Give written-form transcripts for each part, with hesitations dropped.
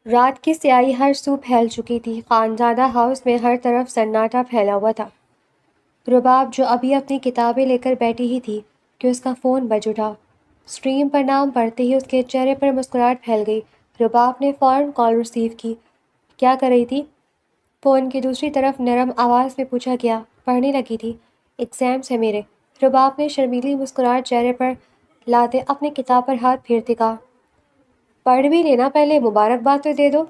رات کی سیاہی ہر سو پھیل چکی تھی۔ خانزادہ ہاؤس میں ہر طرف سناٹا پھیلا ہوا تھا۔ رباب جو ابھی اپنی کتابیں لے کر بیٹھی ہی تھی کہ اس کا فون بج اٹھا۔ اسٹریم پر نام پڑھتے ہی اس کے چہرے پر مسکراہٹ پھیل گئی۔ رباب نے فوراً کال ریسیو کی۔ کیا کر رہی تھی؟ فون کی دوسری طرف نرم آواز میں پوچھا گیا۔ پڑھنے لگی تھی۔ ایگزامس ہے میرے۔ رباب نے شرمیلی مسکراہٹ چہرے پر لاتے اپنی کتاب پر ہاتھ پھیرتے کہا۔ پڑھ بھی لینا، پہلے مبارکباد تو دے دو۔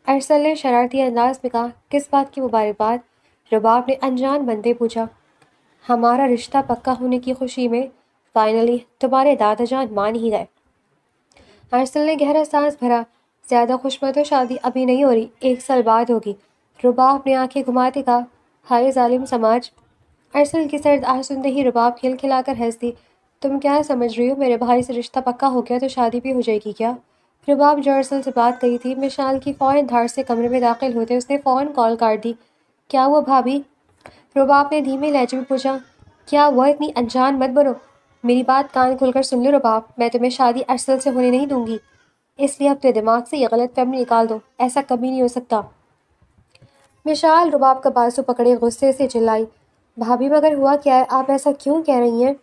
ارسل نے شرارتی انداز میں کہا۔ کس بات کی مبارکباد؟ رباب نے انجان بنتے پوچھا۔ ہمارا رشتہ پکا ہونے کی خوشی میں فائنلی تمہارے دادا جان مان ہی گئے۔ ارسل نے گہرا سانس بھرا۔ زیادہ خوش مت ہو، شادی ابھی نہیں ہو رہی، 1 سال بعد ہوگی۔ رباب نے آنکھیں گھماتے کہا۔ ہائے ظالم سماج۔ ارسل کی سرد آہ سنتے ہی رباب کھلکھلا کر ہنس دی۔ تم کیا سمجھ رہی ہو؟ میرے بھائی سے رشتہ پکا ہو گیا تو شادی بھی ہو جائے گی کیا؟ رباب جو ارسل سے بات کری تھی، مشال کی فوراً دھاڑ سے کمرے میں داخل ہوتے اس نے فوراً کال کاٹ دی۔ کیا ہوا بھابھی؟ رباب نے دھیمے لہجے میں پوچھا۔ کیا ہوا؟ اتنی انجان مت بنو۔ میری بات کان کھول کر سن لو رباب، میں تمہیں شادی ارسل سے ہونے نہیں دوں گی، اس لیے اپنے دماغ سے یہ غلط فہمی نکال دو، ایسا کبھی نہیں ہو سکتا۔ مشال رباب کا بازو پکڑے غصے سے چلائی۔ بھابھی مگر ہوا کیا ہے؟ آپ ایسا کیوں کہہ رہی ہیں؟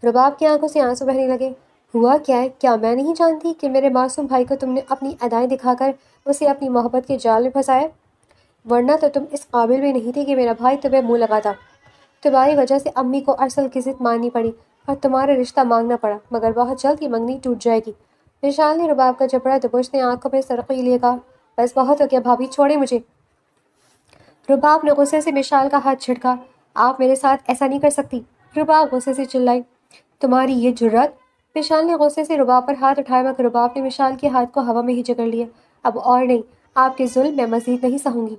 رباب کی آنکھوں سے آنسو بہنے لگے۔ ہوا کیا ہے؟ کیا میں نہیں جانتی کہ میرے معصوم بھائی کو تم نے اپنی ادائیں دکھا کر اسے اپنی محبت کے جال میں پھنسایا؟ ورنہ تو تم اس قابل بھی نہیں تھی کہ میرا بھائی تمہیں منہ لگاتا۔ تمہاری وجہ سے امی کو ارسل کی ضد ماننی پڑی اور تمہارا رشتہ مانگنا پڑا، مگر بہت جلد یہ منگنی ٹوٹ جائے گی۔ مشال نے رباب کا جبڑا دبوچتے آنکھوں میں سرخی لیے کہا۔ بس بہت ہو گیا بھابھی، چھوڑیں مجھے۔ رباب نے غصے سے مشال کا ہاتھ جھٹکا۔ آپ میرے ساتھ ایسا نہیں کر سکتی۔ رباب غصے سے چلائی۔ تمہاری یہ جرأت؟ مشال نے غصے سے رباب پر ہاتھ اٹھایا مگر رباب نے مشال کے ہاتھ کو ہوا میں ہی جکڑ لیا۔ اب اور نہیں، آپ کے ظلم میں مزید نہیں سہوں گی۔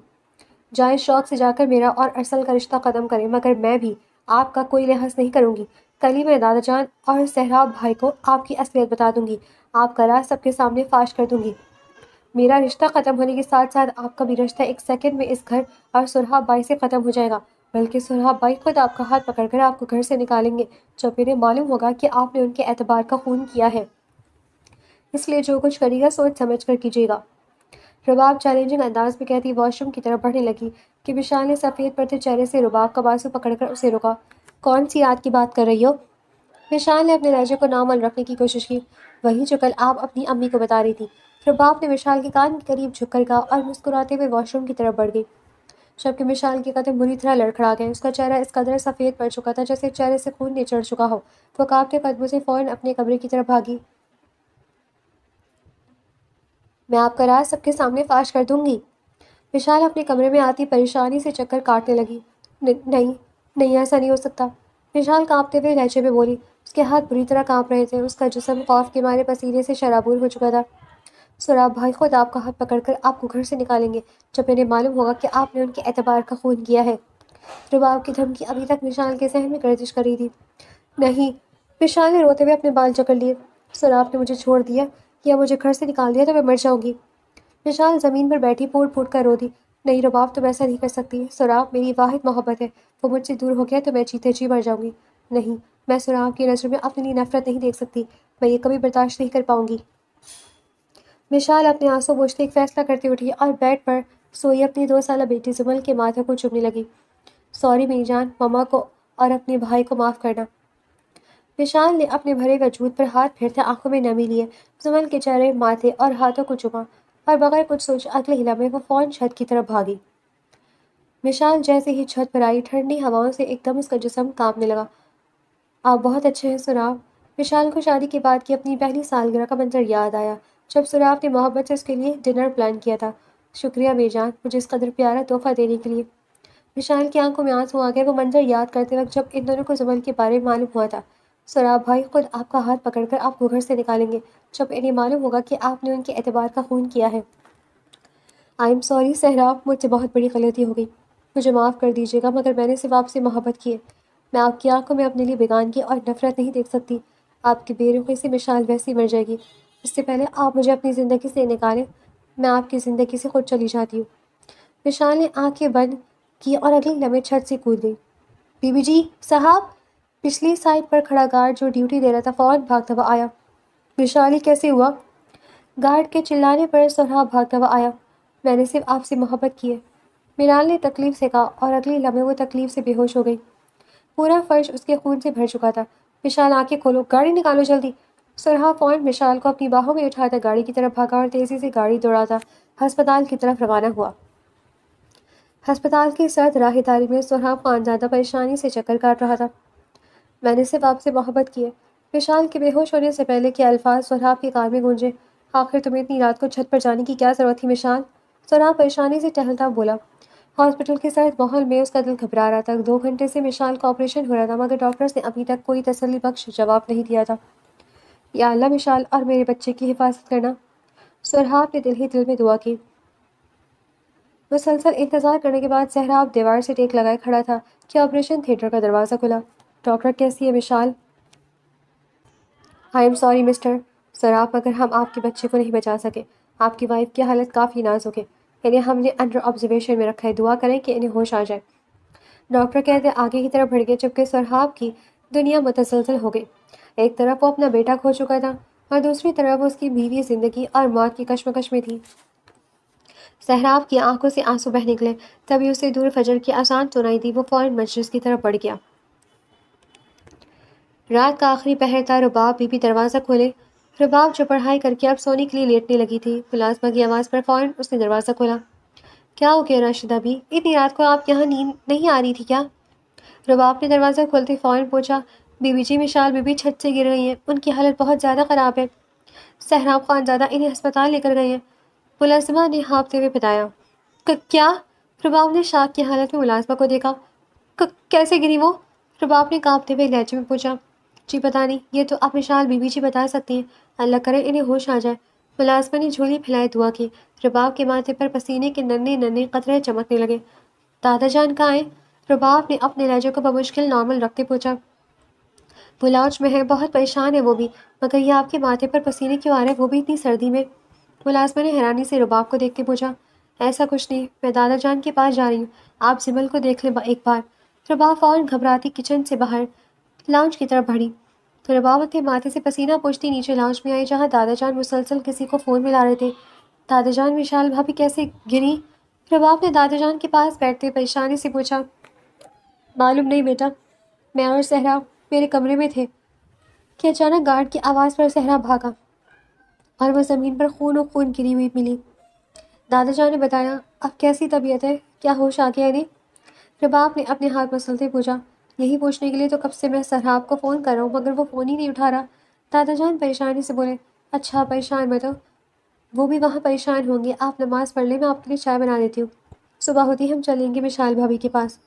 جائیں شوق سے جا کر میرا اور ارسل کا رشتہ ختم کریں، مگر میں بھی آپ کا کوئی لحاظ نہیں کروں گی۔ کل ہی میں دادا جان اور سہراب بھائی کو آپ کی اصلیت بتا دوں گی، آپ کا راز سب کے سامنے فاش کر دوں گی۔ میرا رشتہ ختم ہونے کے ساتھ ساتھ آپ کا بھی رشتہ 1 سیکنڈ میں اس گھر اور سہراب بھائی سے ختم ہو جائے گا، بلکہ سہراب بھائی خود آپ کا ہاتھ پکڑ کر آپ کو گھر سے نکالیں گے جب انہیں معلوم ہوگا کہ آپ نے ان کے اعتبار کا خون کیا ہے۔ اس لیے جو کچھ کرے گا سوچ سمجھ کر کیجیے گا۔ رباب چیلنجنگ انداز میں کہتی واش روم کی طرف بڑھنے لگی کہ مشال نے سفید پڑتے چہرے سے رباب کا بازو پکڑ کر اسے روکا۔ کون سی یاد کی بات کر رہی ہو؟ مشال نے اپنے لہجے کو نارمل رکھنے کی کوشش کی۔ وہی جو کل آپ اپنی امی کو بتا رہی تھی۔ رباب نے مشال کے کان کے قریب جھک کر کہا اور مسکراتے ہوئے واش روم کی طرف بڑھ گئی، جبکہ مشال کے قدم بری طرح لڑکھڑا گئے۔ اس کا چہرہ اس قدر سفید پڑ چکا تھا جیسے چہرے سے خون نچڑ چکا ہو۔ وہ کانپتے قدموں سے فوراً اپنے کمرے کی طرف بھاگی۔ میں آپ کا راز سب کے سامنے فاش کر دوں گی۔ مشال اپنے کمرے میں آتی پریشانی سے چکر کاٹنے لگی۔ نہیں نہیں، ایسا نہیں ہو سکتا، مشال کانپتے ہوئے لہجے میں بولی۔ اس کے ہاتھ بری طرح کانپ رہے تھے، اس کا جسم خوف کے مارے پسینے سے شرابور ہو چکا تھا۔ سہراب بھائی خود آپ کا ہاتھ پکڑ کر آپ کو گھر سے نکالیں گے جب انہیں معلوم ہوگا کہ آپ نے ان کے اعتبار کا خون کیا ہے۔ رباب کی دھمکی ابھی تک مشال کے ذہن میں گردش کر رہی تھی۔ نہیں، مشال نے روتے ہوئے اپنے بال جکڑ لیے۔ سہراب نے مجھے چھوڑ دیا یا مجھے گھر سے نکال دیا تو میں مر جاؤں گی۔ مشال زمین پر بیٹھی پھوٹ پھوٹ کر رو دی۔ نہیں رباب، تم ایسا نہیں کر سکتی۔ سہراب میری واحد محبت ہے، وہ مجھ سے دور ہو گیا تو میں جیتے جی مر جاؤں گی۔ نہیں، میں سہراب کی نظروں میں اپنی نفرت نہیں دیکھ سکتی، میں یہ کبھی برداشت نہیں کر پاؤں گی۔ مشال اپنے آنسو پوچھتے ایک فیصلہ کرتے اٹھی اور بیڈ پر سوئی اپنی 2 سالہ بیٹی زمل کے ماتھے کو چومنے لگی۔ سوری میری جان، مما کو اور اپنے بھائی کو معاف کرنا۔ مشال نے اپنے بھرے وجود پر ہاتھ پھیرتے آنکھوں میں نمی لیے، زمل کے چہرے، ماتھے اور ہاتھوں کو چوما اور بغیر کچھ سوچے اگلے ہی لمحے وہ فوراً چھت کی طرف بھاگی۔ مشال جیسے ہی چھت پر آئی، ٹھنڈی ہواؤں سے ایک دم اس کا جسم کانپنے لگا۔ آپ بہت اچھے ہیں سہراب۔ مشال کو شادی کے بعد کی اپنی پہلی سالگرہ کا منظر یاد آیا جب سہراب نے محبت سے اس کے لیے ڈنر پلان کیا تھا۔ شکریہ میری جان، مجھے اس قدر پیارا تحفہ دینے کے لیے۔ مشال کی آنکھوں میں آنسو آ گئے وہ منظر یاد کرتے وقت جب ان دونوں کو زمل کے بارے میں معلوم ہوا تھا۔ سہراب بھائی خود آپ کا ہاتھ پکڑ کر آپ کو گھر سے نکالیں گے جب انہیں معلوم ہوگا کہ آپ نے ان کے اعتبار کا خون کیا ہے۔ آئی ایم سوری سہراب، مجھ سے بہت بڑی غلطی ہو گئی، مجھے معاف کر دیجیے گا، مگر میں نے صرف آپ سے محبت کی ہے۔ میں آپ کی آنکھوں میں اپنے لیے بیگانگی اور نفرت نہیں دیکھ سکتی۔ آپ کی بے رخی سے مشال ویسی مر جائے گی۔ اس سے پہلے آپ مجھے اپنی زندگی سے نکالیں، میں آپ کی زندگی سے خود چلی جاتی ہوں۔ مشال نے آنکھیں بند کی اور اگلے لمحے چھت سے کود گئی۔ بی بی جی صاحب! پچھلی سائڈ پر کھڑا گارڈ جو ڈیوٹی دے رہا تھا فوراً بھاگتا ہوا آیا۔ مشال، یہ کیسے ہوا؟ گارڈ کے چلانے پر سہراب بھاگتا ہوا آیا۔ میں نے صرف آپ سے محبت کی ہے، میرال نے تکلیف سے کہا، اور اگلے لمحے وہ تکلیف سے بے ہوش ہو گئی۔ پورا فرش اس کے خون سے بھر چکا تھا۔ مشال آنکھیں کھولو، گاڑی نکالو جلدی۔ سہراب فوراً مشال کو اپنی باہوں میں اٹھاتا گاڑی کی طرف بھاگا اور تیزی سے گاڑی دوڑاتا ہسپتال کی طرف روانہ ہوا۔ ہسپتال کی سرد راہداری میں سہراب خانزادہ پریشانی سے چکر کاٹ رہا تھا۔ میں نے صرف آپ سے محبت کی ہے، مشال کے بے ہوش ہونے سے پہلے کے الفاظ سہراب کے کان میں گونجے۔ آخر تمہیں اتنی رات کو چھت پر جانے کی کیا ضرورت تھی مشال؟ سہراب پریشانی سے ٹہلتا بولا۔ ہاسپٹل کے سرد ماحول میں اس کا دل گھبرا رہا تھا۔ 2 گھنٹے سے مشال کا آپریشن ہو رہا تھا مگر ڈاکٹرز نے ابھی تک کوئی تسلی بخش جواب نہیں دیا تھا۔ یا اللہ مشال اور میرے بچے کی حفاظت کرنا۔ سہراب نے دل ہی دل میں دعا کی۔ مسلسل انتظار کرنے کے بعد سہراب دیوار سے ٹیک لگائے کھڑا تھا کہ آپریشن تھیٹر کا دروازہ کھلا۔ ڈاکٹر کیسی ہے Mishal? I am sorry mister Sohrab, مگر ہم آپ کے بچے کو نہیں بچا سکے۔ آپ کی وائف کی حالت کافی نازک ہے، انہیں ہم نے انڈر آبزرویشن میں رکھا ہے، دعا کریں کہ انہیں ہوش آ جائے۔ ڈاکٹر کہتے آگے کی طرف بڑھ گئے جبکہ سہراب کی دنیا متزلزل ہو گئی۔ ایک طرف وہ اپنا بیٹا کھو چکا تھا اور دوسری طرف اس کی بیوی زندگی اور موت کی کشمکش میں تھی۔ سہراب کی آنکھوں سے آنسو بہہ نکلے۔ تبھی اسے دور فجر کی اذان سنائی دی۔ وہ فوراً مجلس کی طرف بڑھ گیا۔ رات کا آخری پہر تھا۔ رباب بی بی دروازہ کھولے۔ رباب جو پڑھائی کر کے اب سونے کے لیے لیٹنے لگی تھی، ملازمہ کی آواز پر فوراً اس نے دروازہ کھولا۔ کیا ہو گیا راشدہ بی؟ اتنی رات کو آپ یہاں نیند نہیں آ رہی تھی کیا؟ رباب نے دروازہ کھولتے فوراً پوچھا۔ بی بی جی مشال بی بی چھت سے گر رہی ہیں، ان کی حالت بہت زیادہ خراب ہے، سہراب خانزادہ انہیں ہسپتال لے کر گئے ہیں، ملازمہ نے ہانپتے ہوئے بتایا۔ کیا؟ رباب نے شاک کی حالت میں ملازمہ کو دیکھا۔ کیسے گری وہ؟ رباب نے کانپتے ہوئے لہجے میں پوچھا۔ جی پتہ نہیں، یہ تو آپ مشال بی بی جی بتا سکتی ہیں، اللہ کرے انہیں ہوش آ جائے۔ ملازمہ نے جھولی پھیلائے دعا کی۔ رباب کے ماتھے پر پسینے کے ننھے ننھے قطرے چمکنے لگے۔ دادا جان کہاں ہیں؟ رباب نے اپنے لہجے کو بمشکل نارمل رکھتے پوچھا۔ وہ لاؤنج میں ہے، بہت پریشان ہے وہ بھی، مگر یہ آپ کے ماتھے پر پسینے کیوں آ رہے ہیں، وہ بھی اتنی سردی میں؟ ملازمہ نے حیرانی سے رباب کو دیکھتے پوچھا۔ ایسا کچھ نہیں، میں دادا جان کے پاس جا رہی ہوں، آپ زمل کو دیکھ لیں ایک بار۔ رباب فوراً گھبراتی کچن سے باہر لاؤنج کی طرف بڑھی۔ تو رباب اپنے ماتھے سے پسینہ پوچھتی نیچے لاؤنج میں آئی جہاں دادا جان مسلسل کسی کو فون ملا رہے تھے۔ دادا جان مشال بھابی کیسے گری؟ رباب نے دادا جان کے پاس بیٹھتے پریشانی سے پوچھا۔ معلوم نہیں بیٹا، میں اور صحرا میرے کمرے میں تھے کہ اچانک گارڈ کی آواز پر صحرا بھاگا اور وہ زمین پر خون و خون گری ہوئی ملی۔ دادا جان نے بتایا۔ اب کیسی طبیعت ہے، کیا ہوش آ گیا انہیں؟ رباب نے اپنے ہاتھ مسلتے پوچھا۔ یہی پوچھنے کے لیے تو کب سے میں سہراب کو فون کر رہا ہوں مگر وہ فون ہی نہیں اٹھا رہا۔ دادا جان پریشانی سے بولے۔ اچھا پریشان مت ہو، وہ بھی وہاں پریشان ہوں گے، آپ نماز پڑھ لیں، میں آپ کے لیے چائے بنا دیتی ہوں، صبح ہوتی ہم چلیں گے مشال بھابی کے پاس۔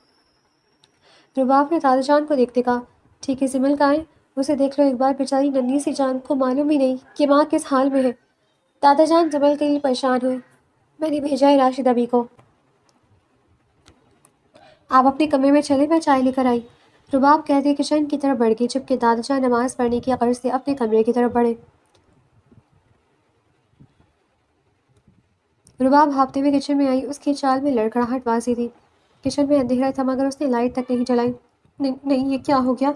رباب نے دادا جان کو دیکھتے کہا۔ ٹھیک ہے زمل کہاں ہے؟ اسے دیکھ لو ایک بار، بیچاری ننھی سی جان کو معلوم ہی نہیں کہ ماں کس حال میں ہے۔ دادا جان زمل کے لیے پریشان ہوئے۔ میں نے بھیجا ہے راشد ابھی کو، آپ اپنے کمرے میں چلیں، میں چائے لے کر آئی۔ رباب کہتے کچن کی طرف بڑھ گئی جبکہ دادا جان نماز پڑھنے کی غرض سے اپنے کمرے کی طرف بڑھے۔ رباب ہانپتے ہوئے کچن میں آئی، اس کی چال میں لڑکھڑاہٹ واضح تھی۔ کچن میں اندھیرا تھا مگر اس نے لائٹ تک نہیں جلائی۔ نہیں یہ کیا ہو گیا؟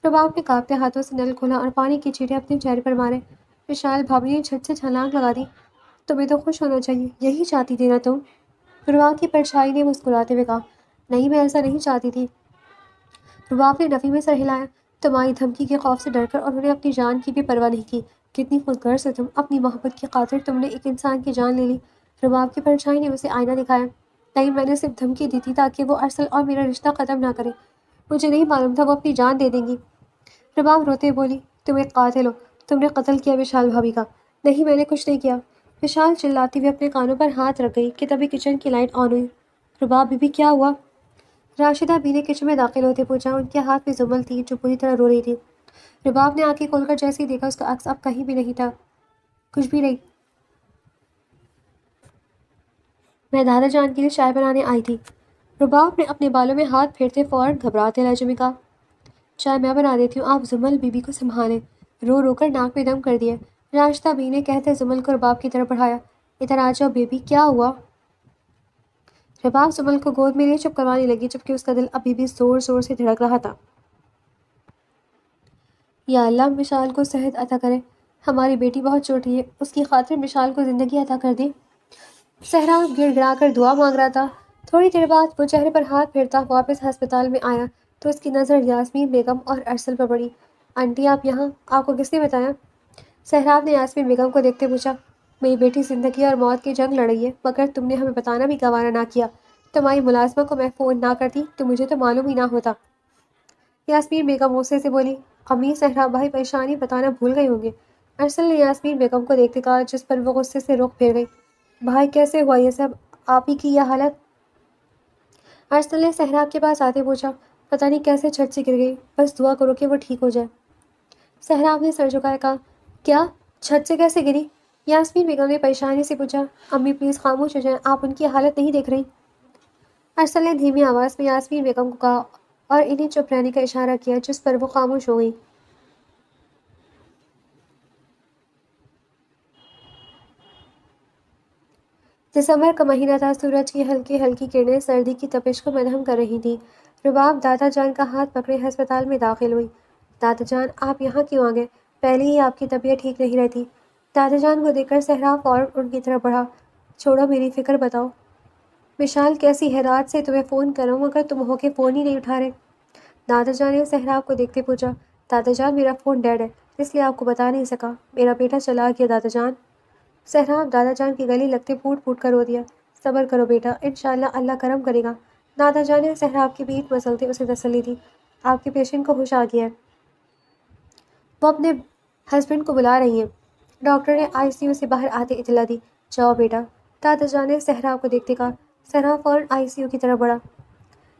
رباب نے کانپتے ہاتھوں سے نل کھولا اور پانی کی چھینٹیں اپنے چہرے پر مارے۔ وشال بھابی نے چھت سے چھلانگ لگا دی۔ تمہیں تو خوش ہونا چاہیے، یہی چاہتی تھی نا تم؟ رباب کی پرچھائی نے مسکراتے ہوئے کہا۔ نہیں میں ایسا نہیں چاہتی تھی۔ رباب نے نفی میں سر ہلایا۔ تمہاری دھمکی کے خوف سے ڈر کر انہوں نے اپنی جان کی بھی پرواہ نہیں کی۔ کتنی خود غرض ہے تم، اپنی محبت کی خاطر تم نے ایک انسان کی جان لے لی۔ رباب کی پرچھائی نے اسے آئینہ دکھایا۔ نہیں میں نے صرف دھمکی دی تھی تاکہ وہ ارسل اور میرا رشتہ ختم نہ کرے، مجھے نہیں معلوم تھا وہ اپنی جان دے دیں گی۔ رباب روتے بولی۔ تم ایک قاتل ہو، تم نے قتل کیا وشال بھابی کا۔ نہیں میں نے کچھ نہیں کیا۔ وشال چلاتی ہوئی اپنے کانوں پر ہاتھ رکھ گئی کہ تبھی کچن کی لائٹ آن ہوئی۔ رباب بی بی کیا ہوا؟ راشدہ بی نے کچن میں داخل ہوتے پوچھا۔ ان کے ہاتھ میں زمل تھی جو پوری طرح رو رہی تھی۔ رباب نے آنکھیں کھول کر جیسے ہی دیکھا اس کا عکس اب کہیں بھی نہیں تھا۔ کچھ بھی نہیں، میں دادا جان کے لیے چائے بنانے آئی تھی۔ رباب نے اپنے بالوں میں ہاتھ پھیرتے فوراً گھبراتے لہجے میں کہا۔ چائے میں بنا دیتی ہوں، آپ زمل بی بی کو سنبھالیں۔ رو رو کر ناک میں دم کر دیا۔ راشدہ بی نے کہتے زمل کو رباب کی طرف بڑھایا۔ ادھر آ جاؤ بیبی، کیا ہوا؟ رباب زمل کو گود میں لیے چپ کروانے لگی جبکہ اس کا دل ابھی بھی زور زور سے دھڑک رہا تھا۔ یا اللہ مشال کو صحت عطا کرے، ہماری بیٹی بہت چھوٹی ہے، اس کی خاطر مشال کو زندگی عطا کر دیں۔ سہراب گڑ گڑا کر دعا مانگ رہا تھا۔ تھوڑی دیر بعد وہ چہرے پر ہاتھ پھیرتا واپس ہسپتال میں آیا تو اس کی نظر یاسمین بیگم اور ارسل پر پڑی۔ آنٹی آپ یہاں، آپ کو کس نے بتایا؟ سہراب نے یاسمین بیگم کو دیکھتے پوچھا۔ میری بیٹی زندگی اور موت کی جنگ لڑ رہی ہے، مگر تم نے ہمیں بتانا بھی گوارا نہ کیا۔ تمہاری ملازمہ کو میں فون نہ کرتی تو مجھے تو معلوم ہی نہ ہوتا۔ یاسمین بیگم غصے سے بولی۔ امی، سہراب بھائی پریشانی بتانا بھول گئے ہوں گے۔ ارسل نے یاسمین بیگم کو دیکھتے کہا، جس پر وہ غصے سے رخ پھیر گئی۔ بھائی کیسے ہوا یہ سب؟ آپ ہی کی یہ حالت؟ ارسل نے سہراب کے پاس آتے پوچھا۔ پتہ نہیں کیسے چھت سے گر گئی، بس دعا کرو کہ وہ ٹھیک ہو جائے۔ سہراب نے سر جھکایا کہا، کیا؟ چھت سے کیسے گری؟ یاسمین بیگم نے پریشانی سے پوچھا۔ امی پلیز خاموش ہو جائیں، آپ ان کی حالت نہیں دیکھ رہی۔ ارسل نے دھیمی آواز میں یاسمین بیگم کو کہا اور انہیں چپ رہنے کا اشارہ کیا، جس پر وہ خاموش ہو گئی۔ دسمبر کا مہینہ تھا، سورج کی ہلکی ہلکی کرنیں سردی کی تپش کو مدھم کر رہی تھیں۔ رباب دادا جان کا ہاتھ پکڑے ہسپتال میں داخل ہوئی۔ دادا جان آپ یہاں کیوں آ گئے؟ پہلے ہی آپ کی طبیعت ٹھیک نہیں رہتی۔ دادا جان کو دیکھ کر سہراب فوراً ان کی طرف بڑھا۔ چھوڑو میری فکر، بتاؤ مشال کیسی ہے؟ رات سے تمہیں فون کر رہا ہوں مگر تم ہو کے فون ہی نہیں اٹھا رہے۔ دادا جان نے سہراب کو دیکھتے پوچھا۔ دادا جان میرا فون ڈیڈ ہے، اس لیے آپ کو بتا نہیں سکا۔ میرا بیٹا چلا گیا دادا جان۔ سہراب دادا جان کی گلی لگتے پھوٹ پھوٹ کر رو دیا۔ صبر کرو بیٹا، انشاءاللہ اللہ کرم کرے گا۔ دادا جان نے سہراب کی پیٹھ مسلتے اسے تسلی دی۔ آپ کے پیشنٹ کو ہوش آ گیا ہے، وہ اپنے ہسبینڈ کو بلا رہی ہیں۔ ڈاکٹر نے آئی سی یو سے باہر آتے اطلاع دی۔ جاؤ بیٹا، دادا جان نے سہراب کو دیکھتے کہا۔ سہراب فوراً آئی سی یو کی طرف بڑھا۔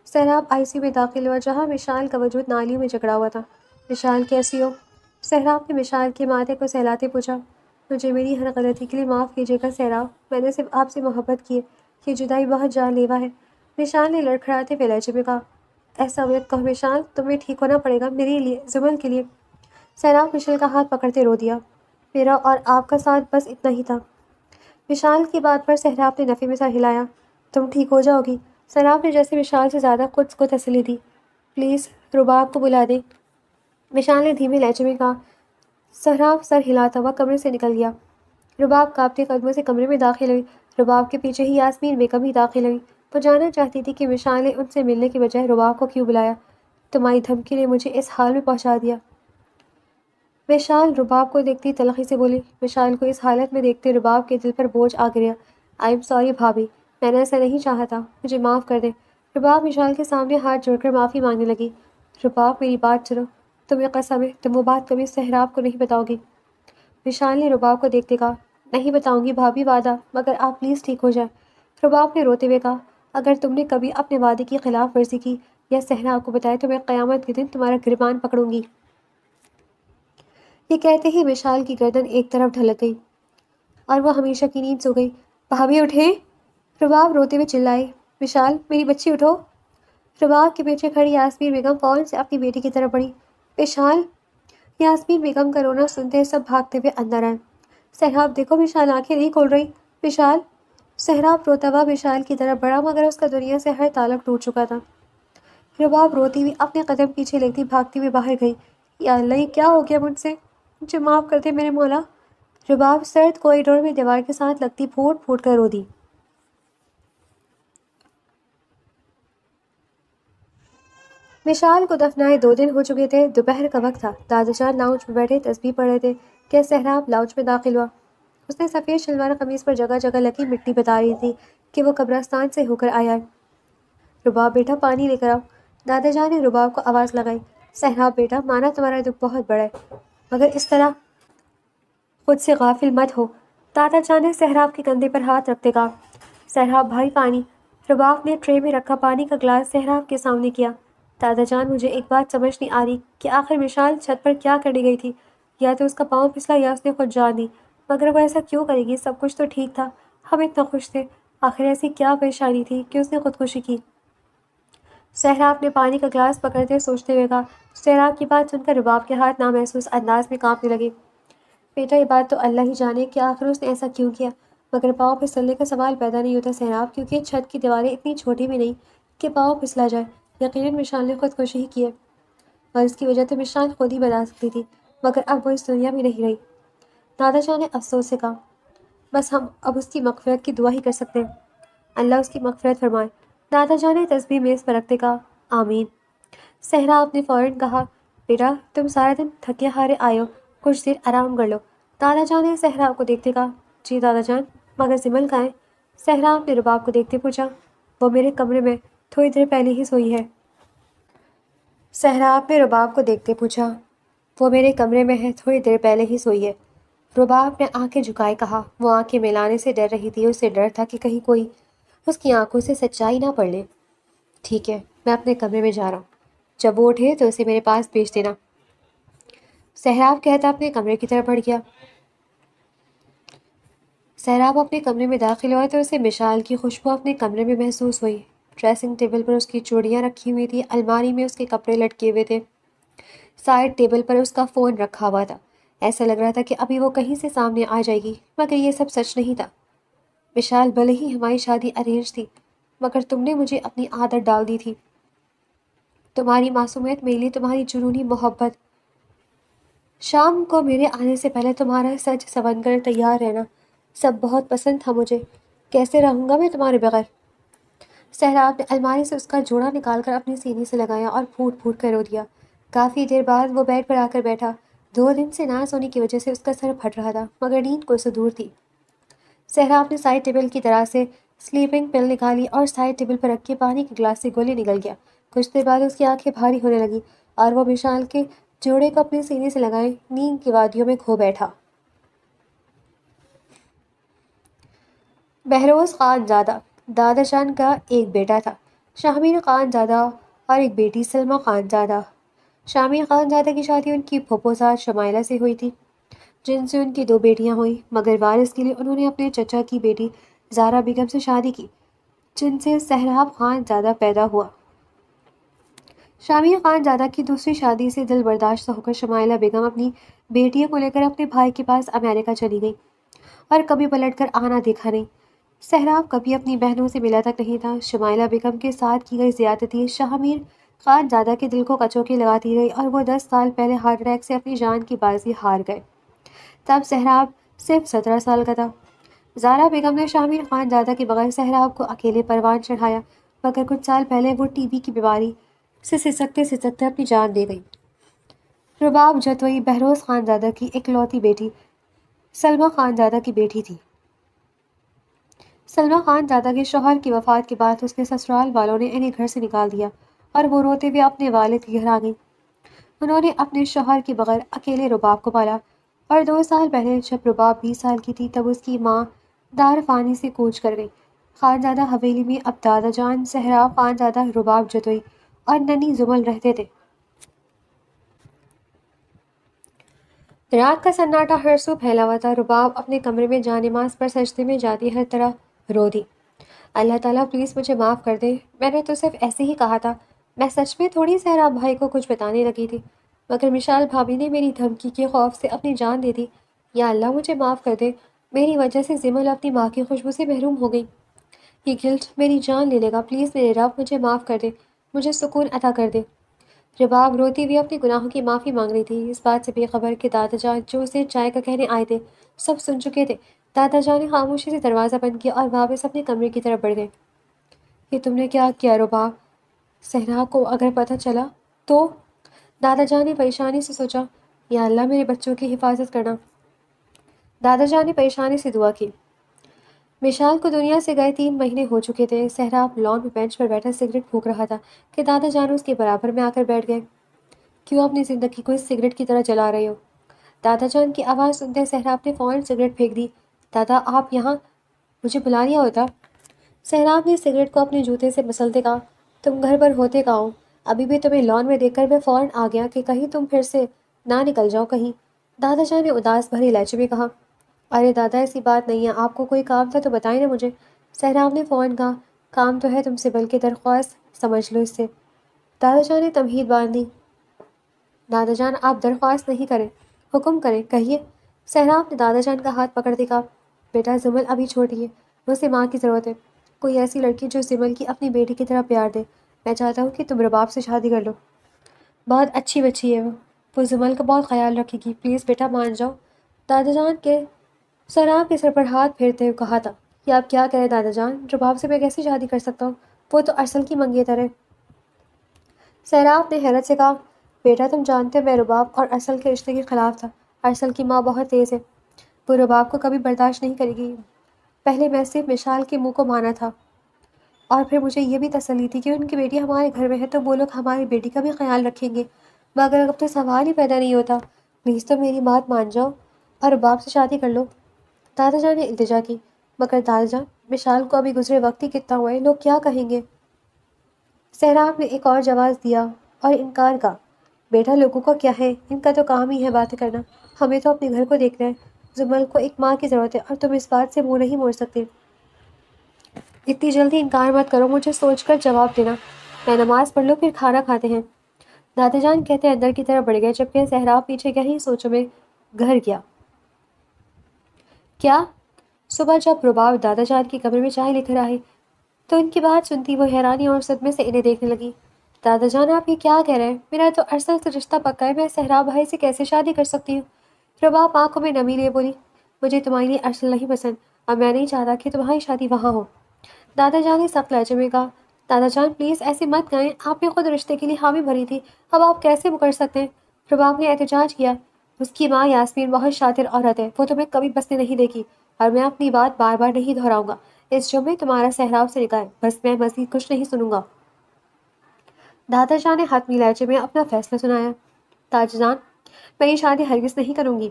سہراب آئی سی یو میں داخل ہوا، جہاں مشال کا وجود نالیوں میں جکڑا ہوا تھا۔ مشال کیسی ہو؟ سہراب نے مشال کے ماتھے کو سہلاتے پوچھا۔ مجھے میری ہر غلطی کے لیے معاف کیجیے گا سہراب، میں نے صرف آپ سے محبت کی ہے، یہ جدائی بہت جان لیوا ہے۔ مشال نے لڑکھڑاتے ہوئے لہجے میں کہا۔ ایسا مت کہو مشال، تمہیں ٹھیک ہونا پڑے گا میرے لیے، زمن کے لیے۔ سہراب مشال کا ہاتھ پکڑتے رو دیا۔ میرا اور آپ کا ساتھ بس اتنا ہی تھا۔ مشال کی بات پر سہراب نے نفی میں سر ہلایا۔ تم ٹھیک ہو جاؤ گی؟ سہراب نے جیسے مشال سے زیادہ خود کو تسلی دی۔ پلیز رباب کو بلا دیں، مشال نے دھیمے لہجے میں کہا۔ سہراب سر ہلاتا ہوا کمرے سے نکل گیا۔ رباب کانپتے قدموں سے کمرے میں داخل ہوئی۔ رباب کے پیچھے ہی یاسمین بیگم بھی داخل ہوئی۔ وہ جاننا چاہتی تھی کہ مشال نے ان سے ملنے کی بجائے رباب کو کیوں بلایا۔ تمہاری دھمکی نے مجھے اس حال میں پہنچا دیا۔ مشال رباب کو دیکھتی تلخی سے بولی۔ مشال کو اس حالت میں دیکھتے رباب کے دل پر بوجھ آ گیا۔ آئی ایم سوری بھابھی، میں نے ایسا نہیں چاہا تھا، مجھے معاف کر دیں۔ رباب مشال کے سامنے ہاتھ جوڑ کر معافی مانگنے لگی۔ رباب میری بات سنو، تمہیں قسم ہے تم وہ بات کبھی سہراب کو نہیں بتاؤ گی۔ مشال نے رباب کو دیکھتے کہا۔ نہیں بتاؤں گی بھابھی، وعدہ، مگر آپ پلیز ٹھیک ہو جائیں۔ رباب نے روتے ہوئے کہا، اگر تم نے کبھی اپنے وعدے کی خلاف ورزی کی یا سہراب کو بتایا تو میں قیامت کے دن تمہارا گریبان پکڑوں گی۔ یہ کہتے ہی مشال کی گردن ایک طرف ڈھلک گئی اور وہ ہمیشہ کی نیند سو گئی۔ بھابھی اٹھیں! رباب روتے ہوئے چلائی۔ مشال میری بچی اٹھو! رباب کے پیچھے کھڑی یاسمین بیگم فوراً سے اپنی بیٹی کی طرف بڑھی۔ مشال! یاسمین بیگم کا رونا سنتے سب بھاگتے ہوئے اندر آئے۔ سہراب دیکھو مشال آنکھیں نہیں کھول رہی۔ مشال! سہراب روتا ہوا مشال کی طرف بڑھا مگر اس کا دنیا سے ہر تعلق ٹوٹ چکا تھا۔ رباب روتی ہوئی اپنے قدم پیچھے لیتی بھاگتی ہوئی باہر گئی۔ یا اللہ، یہ کیا ہو گیا مجھ سے؟ مجھے معاف کر دے میرے مولا۔ رباب سرد کوریڈور میں دیوار کے ساتھ لگتی پھوٹ پھوٹ کر رو دی۔ مشال کو دفنائے 2 دن ہو چکے تھے۔ دوپہر کا وقت تھا۔ دادا جان لاؤنج میں بیٹھے تسبیح پڑھ رہے تھے کہ سہراب لاؤنج میں داخل ہوا۔ اس نے سفید شلوار قمیص پر جگہ جگہ لگی مٹی بتا رہی تھی کہ وہ قبرستان سے ہو کر آیا ہے۔ رباب بیٹا پانی لے کر آؤ۔ دادا جان نے رباب کو آواز لگائی۔ سہراب بیٹا، مانا تمہارا دکھ بہت بڑا ہے مگر اس طرح خود سے غافل مت ہو۔ دادا جان نے سہراب کے کندھے پر ہاتھ رکھتے کہا۔ سہراب بھائی پانی۔ رباب نے ٹرے میں رکھا پانی کا گلاس سہراب کے سامنے کیا۔ دادا جان مجھے ایک بات سمجھ نہیں آ رہی کہ آخر مشال چھت پر کیا کرنے گئی تھی، یا تو اس کا پاؤں پھسلا یا اس نے خود جان دی، مگر وہ ایسا کیوں کرے گی؟ سب کچھ تو ٹھیک تھا، ہم اتنا خوش تھے، آخر ایسی کیا پریشانی تھی کہ اس نے خودکشی کی؟ سہراب نے پانی کا گلاس پکڑتے سوچتے ہوئے کہا۔ سہراب کی بات سن کر رباب کے ہاتھ نامحسوس انداز میں کانپنے لگے۔ بیٹا یہ بات تو اللہ ہی جانے کہ آخر اس نے ایسا کیوں کیا، مگر پاؤں پھسلنے کا سوال پیدا نہیں ہوتا سہراب، کیونکہ چھت کی دیواریں اتنی چھوٹی بھی نہیں کہ پاؤں پھسلا جائے۔ یقیناً مشال نے خودکشی ہی کی ہے، اور اس کی وجہ تو مشال خود ہی بتا سکتی تھی، مگر اب وہ اس دنیا میں نہیں رہی۔ دادا جان نے افسوس سے کہا، بس ہم اب اس کی مغفرت کی دعا ہی کر سکتے ہیں، اللہ اس کی مغفرت فرمائے۔ دادا جان نے تسبیح میز پر رکھتے کہا، آمین۔ صحرا نے فوراً کہا، بیٹا تم سارا دن تھکے ہارے آئے ہو، کچھ دیر آرام کر لو۔ دادا جان نے صحرا کو دیکھتے کہا، جی دادا جان، مگر سمل کہاں ہے؟ صحرا نے رباب کو دیکھتے پوچھا، وہ میرے کمرے میں تھوڑی دیر پہلے ہی سوئی ہے۔ صحرا نے رباب کو دیکھتے پوچھا، وہ میرے کمرے میں ہے، تھوڑی دیر پہلے ہی سوئی ہے۔ رباب نے آنکھیں جھکائے کہا، وہ آنکھیں ملانے سے ڈر رہی تھی، اسے ڈر تھا کہ کہیں کوئی اس کی آنکھوں سے سچائی نہ پڑھ لے۔ ٹھیک ہے، میں اپنے کمرے میں جا رہا ہوں، جب وہ اٹھے تو اسے میرے پاس بھیج دینا۔ سہراب کہتا اپنے کمرے کی طرف بڑھ گیا۔ سہراب اپنے کمرے میں داخل ہوا تو اسے مشال کی خوشبو اپنے کمرے میں محسوس ہوئی۔ ڈریسنگ ٹیبل پر اس کی چوڑیاں رکھی ہوئی تھی، الماری میں اس کے کپڑے لٹکے ہوئے تھے، سائڈ ٹیبل پر اس کا فون رکھا ہوا تھا۔ ایسا لگ رہا تھا کہ ابھی وہ کہیں سے سامنے آ جائے گی، مگر یہ سب سچ نہیں تھا۔ مشال، بھلے ہی ہماری شادی ارینج تھی، مگر تم نے مجھے اپنی عادت ڈال دی تھی۔ تمہاری معصومیت میرے لیے تمہاری جنونی محبت، شام کو میرے آنے سے پہلے تمہارا سج سنور کر تیار رہنا، سب بہت پسند تھا مجھے۔ کیسے رہوں گا میں تمہارے بغیر؟ سہراب نے الماری سے اس کا جوڑا نکال کر اپنے سینے سے لگایا اور پھوٹ پھوٹ کر رو دیا۔ کافی دیر بعد وہ بیڈ پر آ کر بیٹھا۔ 2 دن سے نہ سونے کی وجہ سے اس کا سر پھٹ رہا تھا، مگر نیند کو سے دور تھی۔ سہراب نے سائڈ ٹیبل کی طرح سے سلیپنگ پل نکالی اور سائڈ ٹیبل پر رکھ کے پانی کے گلاس سے گولی نگل گیا۔ کچھ دیر بعد اس کی آنکھیں بھاری ہونے لگی اور وہ مشال کے جوڑے کو اپنے سینے سے لگائے نیند کی وادیوں میں کھو بیٹھا۔ بہروز خان زادہ دادا جان کا ایک بیٹا تھا، شامیر خان زادہ، اور ایک بیٹی سلمیٰ خان زادہ۔ شامیر خان زادہ کی شادی ان کی پھوپھوزاد شمائلہ سے ہوئی تھی، جن سے ان کی 2 بیٹیاں ہوئیں، مگر وارث کے لیے انہوں نے اپنے چچا کی بیٹی زہرا بیگم سے شادی کی، جن سے سہراب خان زادہ پیدا ہوا۔ شامیر خان زادہ کی دوسری شادی سے دل برداشتہ ہو کر شمائلہ بیگم اپنی بیٹیوں کو لے کر اپنے بھائی کے پاس امریکہ چلی گئی اور کبھی پلٹ کر آنا دیکھا نہیں۔ سہراب کبھی اپنی بہنوں سے ملا تک نہیں تھا۔ شمائلہ بیگم کے ساتھ کی گئی زیادتی شامیر خان زادہ کے دل کو کچوکے لگاتی رہی اور وہ 10 سال پہلے ہارٹ اٹیک سے اپنی جان کی بازی ہار گئے۔ تب سہراب صرف 17 سال کا تھا۔ زہرا بیگم نے شامیر خان زادہ کے بغیر سہراب کو اکیلے پروان چڑھایا، مگر کچھ سال پہلے وہ ٹی بی کی بیماری سے سسکتے سسکتے اپنی جان دے گئی۔ رباب جتوئی بہروز خان زادہ کی اکلوتی بیٹی سلمیٰ خان زادہ کی بیٹی تھی۔ سلمیٰ خان زادہ کے شوہر کی وفات کے بعد اس کے سسرال والوں نے انہیں گھر سے نکال دیا اور وہ روتے ہوئے اپنے والد کے گھر آ گئی۔ انہوں نے اپنے شوہر کے بغیر اکیلے رباب کو پالا اور 2 سال پہلے جب رباب 20 سال کی تھی تب اس کی ماں دار فانی سے کوچ کر گئی۔ خانزادہ حویلی میں اب دادا جان، سہراب خان زادہ، رباب جتوئی اور ننی زمل رہتے تھے۔ رات کا سناٹا ہر سو پھیلا ہوا تھا۔ رباب اپنے کمرے میں جا نماز پر سجدے میں جاتی ہر طرح رو دی، اللہ تعالیٰ پلیز مجھے معاف کر دے، میں نے تو صرف ایسے ہی کہا تھا، میں سچ میں تھوڑی سہراب بھائی کو کچھ بتانے لگی تھی، مگر مشال بھابھی نے میری دھمکی کے خوف سے اپنی جان دے دی، یا اللہ مجھے معاف کر دے، میری وجہ سے زمل اپنی ماں کی خوشبو سے محروم ہو گئی، یہ گلٹ میری جان لے لے گا، پلیز میرے رب مجھے معاف کر دے، مجھے سکون عطا کر دے۔ رباب روتی ہوئی اپنے گناہوں کی معافی مانگ رہی تھی، اس بات سے بے خبر کہ دادا جان جو اسے چائے کا کہنے آئے تھے سب سن چکے تھے۔ دادا جان نے خاموشی سے دروازہ بند کیا اور واپس اپنے کمرے کی طرف بڑھ گئے۔ یہ تم نے کیا کیا رباب؟ صحرا کو اگر پتہ چلا تو؟ دادا جان نے پریشانی سے سوچا، یا اللہ میرے بچوں کی حفاظت کرنا۔ دادا جان نے پریشانی سے دعا کی۔ مشال کو دنیا سے گئے 3 مہینے ہو چکے تھے۔ سہراب لان میں بینچ پر بیٹھا سگریٹ پھونک رہا تھا کہ دادا جان اس کے برابر میں آ کر بیٹھ گئے۔ کیوں اپنی زندگی کو اس سگریٹ کی طرح جلا رہے ہو؟ دادا جان کی آواز سنتے سہراب نے فوراً سگریٹ پھینک دی۔ دادا آپ یہاں، مجھے بلا لیا ہوتا۔ سہراب نے سگریٹ کو اپنے جوتے سے مسلتے کہا، تم گھر پر ہوتے کہاں ہو؟ ابھی بھی تمہیں لان میں دیکھ کر میں فوراً آ گیا کہ کہیں تم پھر سے نہ نکل جاؤ کہیں۔ دادا جان نے اداس بھری لہجے میں کہا، ارے دادا ایسی بات نہیں ہے، آپ کو کوئی کام تھا تو بتائیں نا مجھے۔ سہراب نے فوراً کہا، کام تو ہے تم سے، بلکہ درخواست سمجھ لو اس سے۔ دادا جان نے تمہید باندھ دی، دادا جان آپ درخواست نہیں کریں، حکم کریں، کہیے۔ سہراب نے دادا جان کا ہاتھ پکڑ کے کہا، بیٹا زمل ابھی چھوٹی ہے، اسے ماں کی ضرورت ہے، کوئی ایسی لڑکی جو زمل کی اپنی بیٹی کی طرح پیار دے۔ میں چاہتا ہوں کہ تم رباب سے شادی کر لو، بہت اچھی بچی ہے وہ زمل کا بہت خیال رکھے گی، پلیز بیٹا مان جاؤ۔ دادا جان کے سہراب کے سر پر ہاتھ پھیرتے ہوئے کہا تھا، یہ آپ کیا کریں دادا جان، رباب سے میں کیسے شادی کر سکتا ہوں، وہ تو ارسل کی منگیتر ہے۔ سہراب نے حیرت سے کہا، بیٹا تم جانتے ہو میں رباب اور ارسل کے رشتے کے خلاف تھا۔ ارسل کی ماں بہت تیز ہے، وہ رباب کو کبھی برداشت نہیں کرے گی۔ پہلے میں صرف مشال کے منہ کو مانا تھا، اور پھر مجھے یہ بھی تسلی تھی کہ ان کی بیٹی ہمارے گھر میں ہے تو وہ لوگ ہماری بیٹی کا بھی خیال رکھیں گے، مگر اب تو سوال ہی پیدا نہیں ہوتا۔ پلیز تو میری بات مان جاؤ اور رباب سے شادی کر لو۔ دادا جان نے التجا کی، مگر دادا جان، مشال کو ابھی گزرے وقت ہی کتنا ہوا ہے، لوگ کیا کہیں گے؟ سہراب نے ایک اور جواز دیا اور انکار کا، بیٹا لوگوں کا کیا ہے، ان کا تو کام ہی ہے باتیں کرنا، ہمیں تو اپنے گھر کو دیکھنا ہے۔ زمل کو ایک ماں کی ضرورت ہے اور تم اس بات سے منہ نہیں موڑ سکتے۔ اتنی جلدی انکار مت کرو، مجھے سوچ کر جواب دینا۔ میں نماز پڑھ لوں پھر کھانا کھاتے ہیں۔ دادا جان کہتے اندر کی طرف بڑھ گئے، جبکہ سہراب پیچھے گہری سوچوں میں گھر گیا۔ کیا؟ صبح جب رباب دادا جان کے کمرے میں چائے لے کر آئے تو ان کی بات سنتی وہ حیرانی اور صدمے سے انہیں دیکھنے لگی۔ دادا جان آپ یہ کیا کہہ رہے ہیں؟ میرا تو ارسل سے رشتہ پکا ہے، میں سہراب بھائی سے کیسے شادی کر سکتی ہوں؟ رباب آنکھوں میں نمی لیے بولی، مجھے تمہارے لیے ارسل نہیں پسند اور میں نہیں چاہتا کہ تمہاری شادی وہاں ہو۔ دادا جان نے سخت لہجے میں کہا، دادا جان پلیز ایسے مت کہیں، آپ نے خود رشتے کے لیے حامی بھری تھی، اب آپ کیسے مکر سکتے ہیں؟ رباب نے احتجاج کیا، اس کی ماں یاسمین بہت شاطر عورت ہے، وہ تمہیں کبھی بسنے نہیں دے گی، اور میں اپنی بات بار بار نہیں دہراؤں گا، اس جمعے تمہارا سہراب سے نکاح ہے، بس میں مزید کچھ نہیں سنوں گا۔ دادا جان نے حتمی لہجے میں اپنا فیصلہ سنایا، دادا جان میں یہ شادی ہرگز نہیں کروں گی۔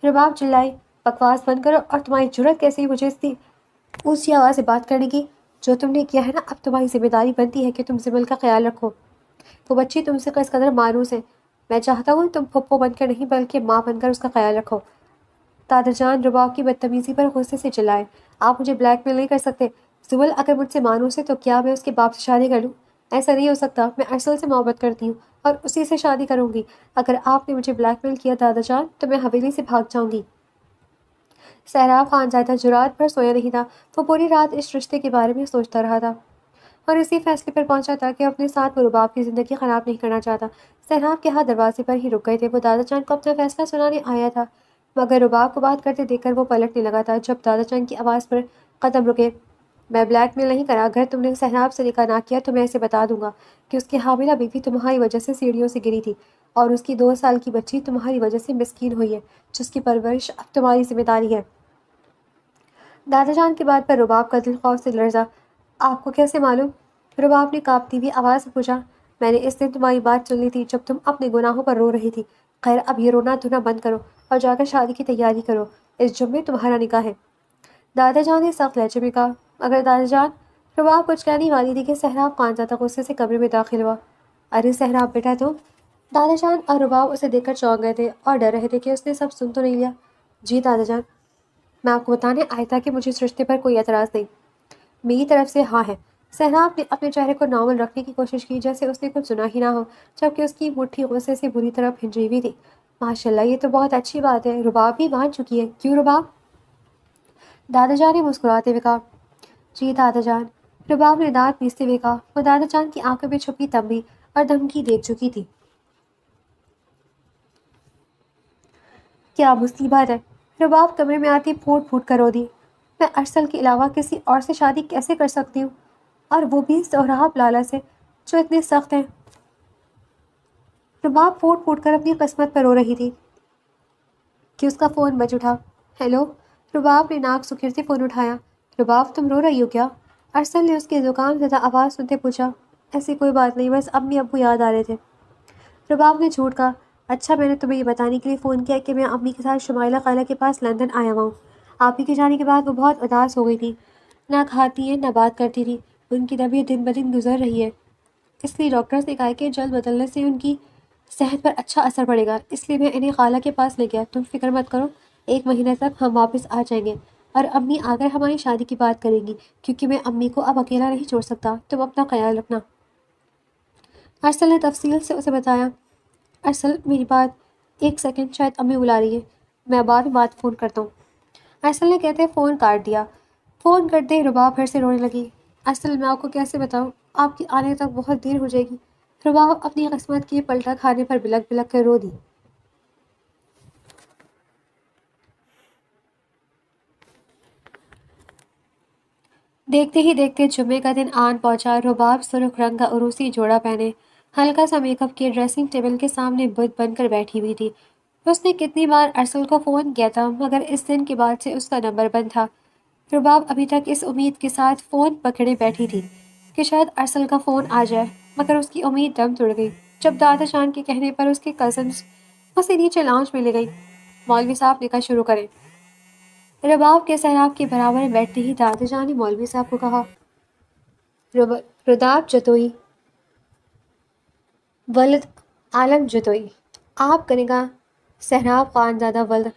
رباب چلائی، بکواس بند کرو، اور تمہاری جرت کیسی مجھے اونچی آواز سے بات کرنے کی؟ جو تم نے کیا ہے نا، اب تمہاری ذمہ داری بنتی ہے کہ تم زمل کا خیال رکھو۔ وہ بچی تم سے کس قدر مانوس ہے، میں چاہتا ہوں تم پھپھو بن کر نہیں بلکہ ماں بن کر اس کا خیال رکھو۔ دادا جان رباب کی بدتمیزی پر غصے سے چلائے، آپ مجھے بلیک میل نہیں کر سکتے، زبل اگر مجھ سے مانوس ہے تو کیا میں اس کے باپ سے شادی کر لوں؟ ایسا نہیں ہو سکتا، میں ارسل سے محبت کرتی ہوں اور اسی سے شادی کروں گی۔ اگر آپ نے مجھے بلیک میل کیا دادا جان تو میں حویلی سے بھاگ جاؤں گی۔ سہراب خان زیادہ جرات پر سویا نہیں تھا، وہ پوری رات اس رشتے کے بارے میں سوچتا رہا تھا اور اسی فیصلے پر پہنچا تھا کہ اپنے ساتھ وہ رباب کی زندگی خراب نہیں کرنا چاہتا۔ سہراب کے ہاتھ دروازے پر ہی رک گئے تھے، وہ دادا جان کو اپنا فیصلہ سنانے آیا تھا، مگر رباب کو بات کرتے دیکھ کر وہ پلٹنے لگا تھا۔ جب دادا جان کی آواز پر قدم رکے، میں بلیک میل نہیں کرا، اگر تم نے سہراب سے نکاح نہ کیا تو میں اسے بتا دوں گا کہ اس کی حاملہ بیوی تمہاری وجہ سے سیڑھیوں سے گری تھی اور اس کی 2 سال کی بچی تمہاری وجہ سے مسکین ہوئی ہے، جس کی پرورش اب تمہاری ذمہ داری ہے۔ دادا جان کی بات پر رباب کا دل خوف سے لرزا۔ آپ کو کیسے معلوم؟ رباب نے کانپتی ہوئی آواز سے پوچھا، میں نے اس دن تمہاری بات سن لی تھی جب تم اپنے گناہوں پر رو رہی تھی۔ خیر اب یہ رونا دھونا بند کرو اور جا کر شادی کی تیاری کرو، اس جمعے تمہارا نکاح ہے۔ دادا جان نے سخت لہجے میں کہا، مگر دادا جان، رباب کچھ کہنے والی تھی کہ سہراب خان زیادہ غصے سے کمرے میں داخل ہوا۔ ارے سہراب بیٹا تم! دادا جان اور رباب اسے دیکھ کر چونک گئے تھے اور ڈر رہے تھے کہ اس نے سب سن تو نہیں لیا۔ جی دادا جان، میں آپ کو بتانے آیا تھا کہ مجھے اس رشتے پر کوئی اعتراض نہیں، میری طرف سے ہاں ہے۔ سہراب نے اپنے چہرے کو نارمل رکھنے کی کوشش کی جیسے اس نے کچھ سنا ہی نہ ہو، جبکہ اس کی مٹھی غصے سے بری طرح بھنجی ہوئی تھی۔ ماشاء اللہ، یہ تو بہت اچھی بات ہے، رباب بھی مان چکی ہے، کیوں رباب؟ دادا جان نے مسکراتے ہوئے کہا، جی دادا جان۔ رباب نے دانت پیستے ہوئے کہا، وہ دادا جان کی آنکھوں میں چھپی تنبیہ اور دھمکی دیکھ چکی تھی۔ کیا مصیبت ہے؟ رباب کمرے میں آتی پھوٹ پھوٹ کر رو دی، میں ارسل کے علاوہ کسی اور سے شادی کیسے کر سکتی ہوں، اور وہ بھی سہراب لالا سے جو اتنے سخت ہیں۔ رباب پھوٹ پھوٹ کر اپنی قسمت پر رو رہی تھی کہ اس کا فون بج اٹھا۔ ہیلو؟ رباب نے ناک سکھیرتے فون اٹھایا۔ رباب تم رو رہی ہو کیا؟ ارسل نے اس کی زکام زدہ آواز سنتے پوچھا۔ ایسی کوئی بات نہیں، بس امی ابو یاد آ رہے تھے۔ رباب نے جھوٹ کہا، اچھا میں نے تمہیں یہ بتانے کے لیے فون کیا کہ میں امی کے ساتھ شمائلہ خالہ کے پاس لندن آیا ہوا ہوں۔ آپ ہی کے جانے کے بعد وہ بہت اداس ہو گئی تھی، نہ کھاتی ہیں نہ بات کرتی تھی، ان کی طبیعت دن بدن گزر رہی ہے، اس لیے ڈاکٹرز نے کہا کہ جلد بدلنے سے ان کی صحت پر اچھا اثر پڑے گا، اس لیے میں انہیں خالہ کے پاس لے گیا۔ تم فکر مت کرو، 1 مہینے تک ہم واپس آ جائیں گے اور امی آ کر ہماری شادی کی بات کریں گی، کیونکہ میں امی کو اب اکیلا نہیں چھوڑ سکتا، تم اپنا خیال رکھنا۔ ارسل نے تفصیل سے اسے بتایا۔ ارسل میری بات 1 سیکنڈ، شاید امی بلا رہی ہے، میں بعد میں فون کرتا ہوں۔ ارسل نے کہتے فون کاٹ دیا۔ فون کرتے رباب پھر سے رونے لگی۔ ارسل میں آپ کو کیسے بتاؤں، آپ کی آنے تک بہت دیر ہو جائے گی۔ رباب اپنی قسمت کی پلٹا کھانے پر بلک بلک کر رو دی۔ دیکھتے ہی دیکھتے جمعے کا دن آن پہنچا۔ رباب سرخ رنگ کا عروسی جوڑا پہنے ہلکا سا میک اپ کیے ڈریسنگ ٹیبل کے سامنے بت بن کر بیٹھی ہوئی تھی۔ اس نے کتنی بار ارسل کو فون کیا تھا مگر اس دن کے بعد سے اس کا نمبر بند تھا۔ رباب ابھی تک اس امید کے ساتھ فون پکڑے بیٹھی تھی کہ شاید ارسل کا فون آ جائے، مگر اس کی امید دم توڑ گئی جب دادا جان کے کہنے پر اس کے کزنز اسے نیچے لاؤنج میں لے گئی۔ مولوی صاحب نکاح شروع کریں۔ رباب کے سہراب کے برابر میں بیٹھتے ہی دادا جان نے مولوی صاحب کو کہا، رداب جتوئی ولد عالم جتوئی، آپ کا نکاح سہراب خان زادہ ولد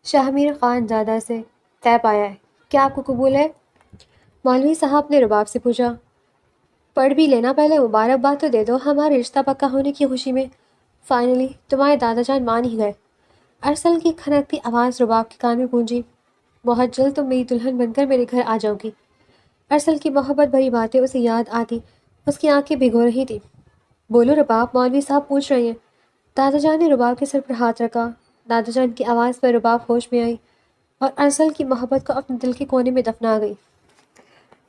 شاہمیر خان زادہ سے طے پایا ہے، کیا آپ کو قبول ہے؟ مولوی صاحب نے رباب سے پوچھا۔ پڑھ بھی لینا، پہلے مبارکباد تو دے دو ہمارے رشتہ پکا ہونے کی خوشی میں۔ فائنلی تمہارے دادا جان مان ہی گئے۔ ارسل کی کھنکتی آواز رباب کے کان میں گونجی، بہت جلد تم میری دلہن بن کر میرے گھر آ جاؤ گی۔ ارسل کی محبت بھری باتیں اسے یاد آتی، اس کی آنکھیں بھگو رہی تھی۔ بولو رباب، مولوی صاحب پوچھ رہے ہیں۔ دادا جان نے رباب کے سر پر ہاتھ رکھا۔ دادا جان کی آواز پر رباب ہوش میں آئی اور ارسل کی محبت کو اپنے دل کے کونے میں دفنا گئی۔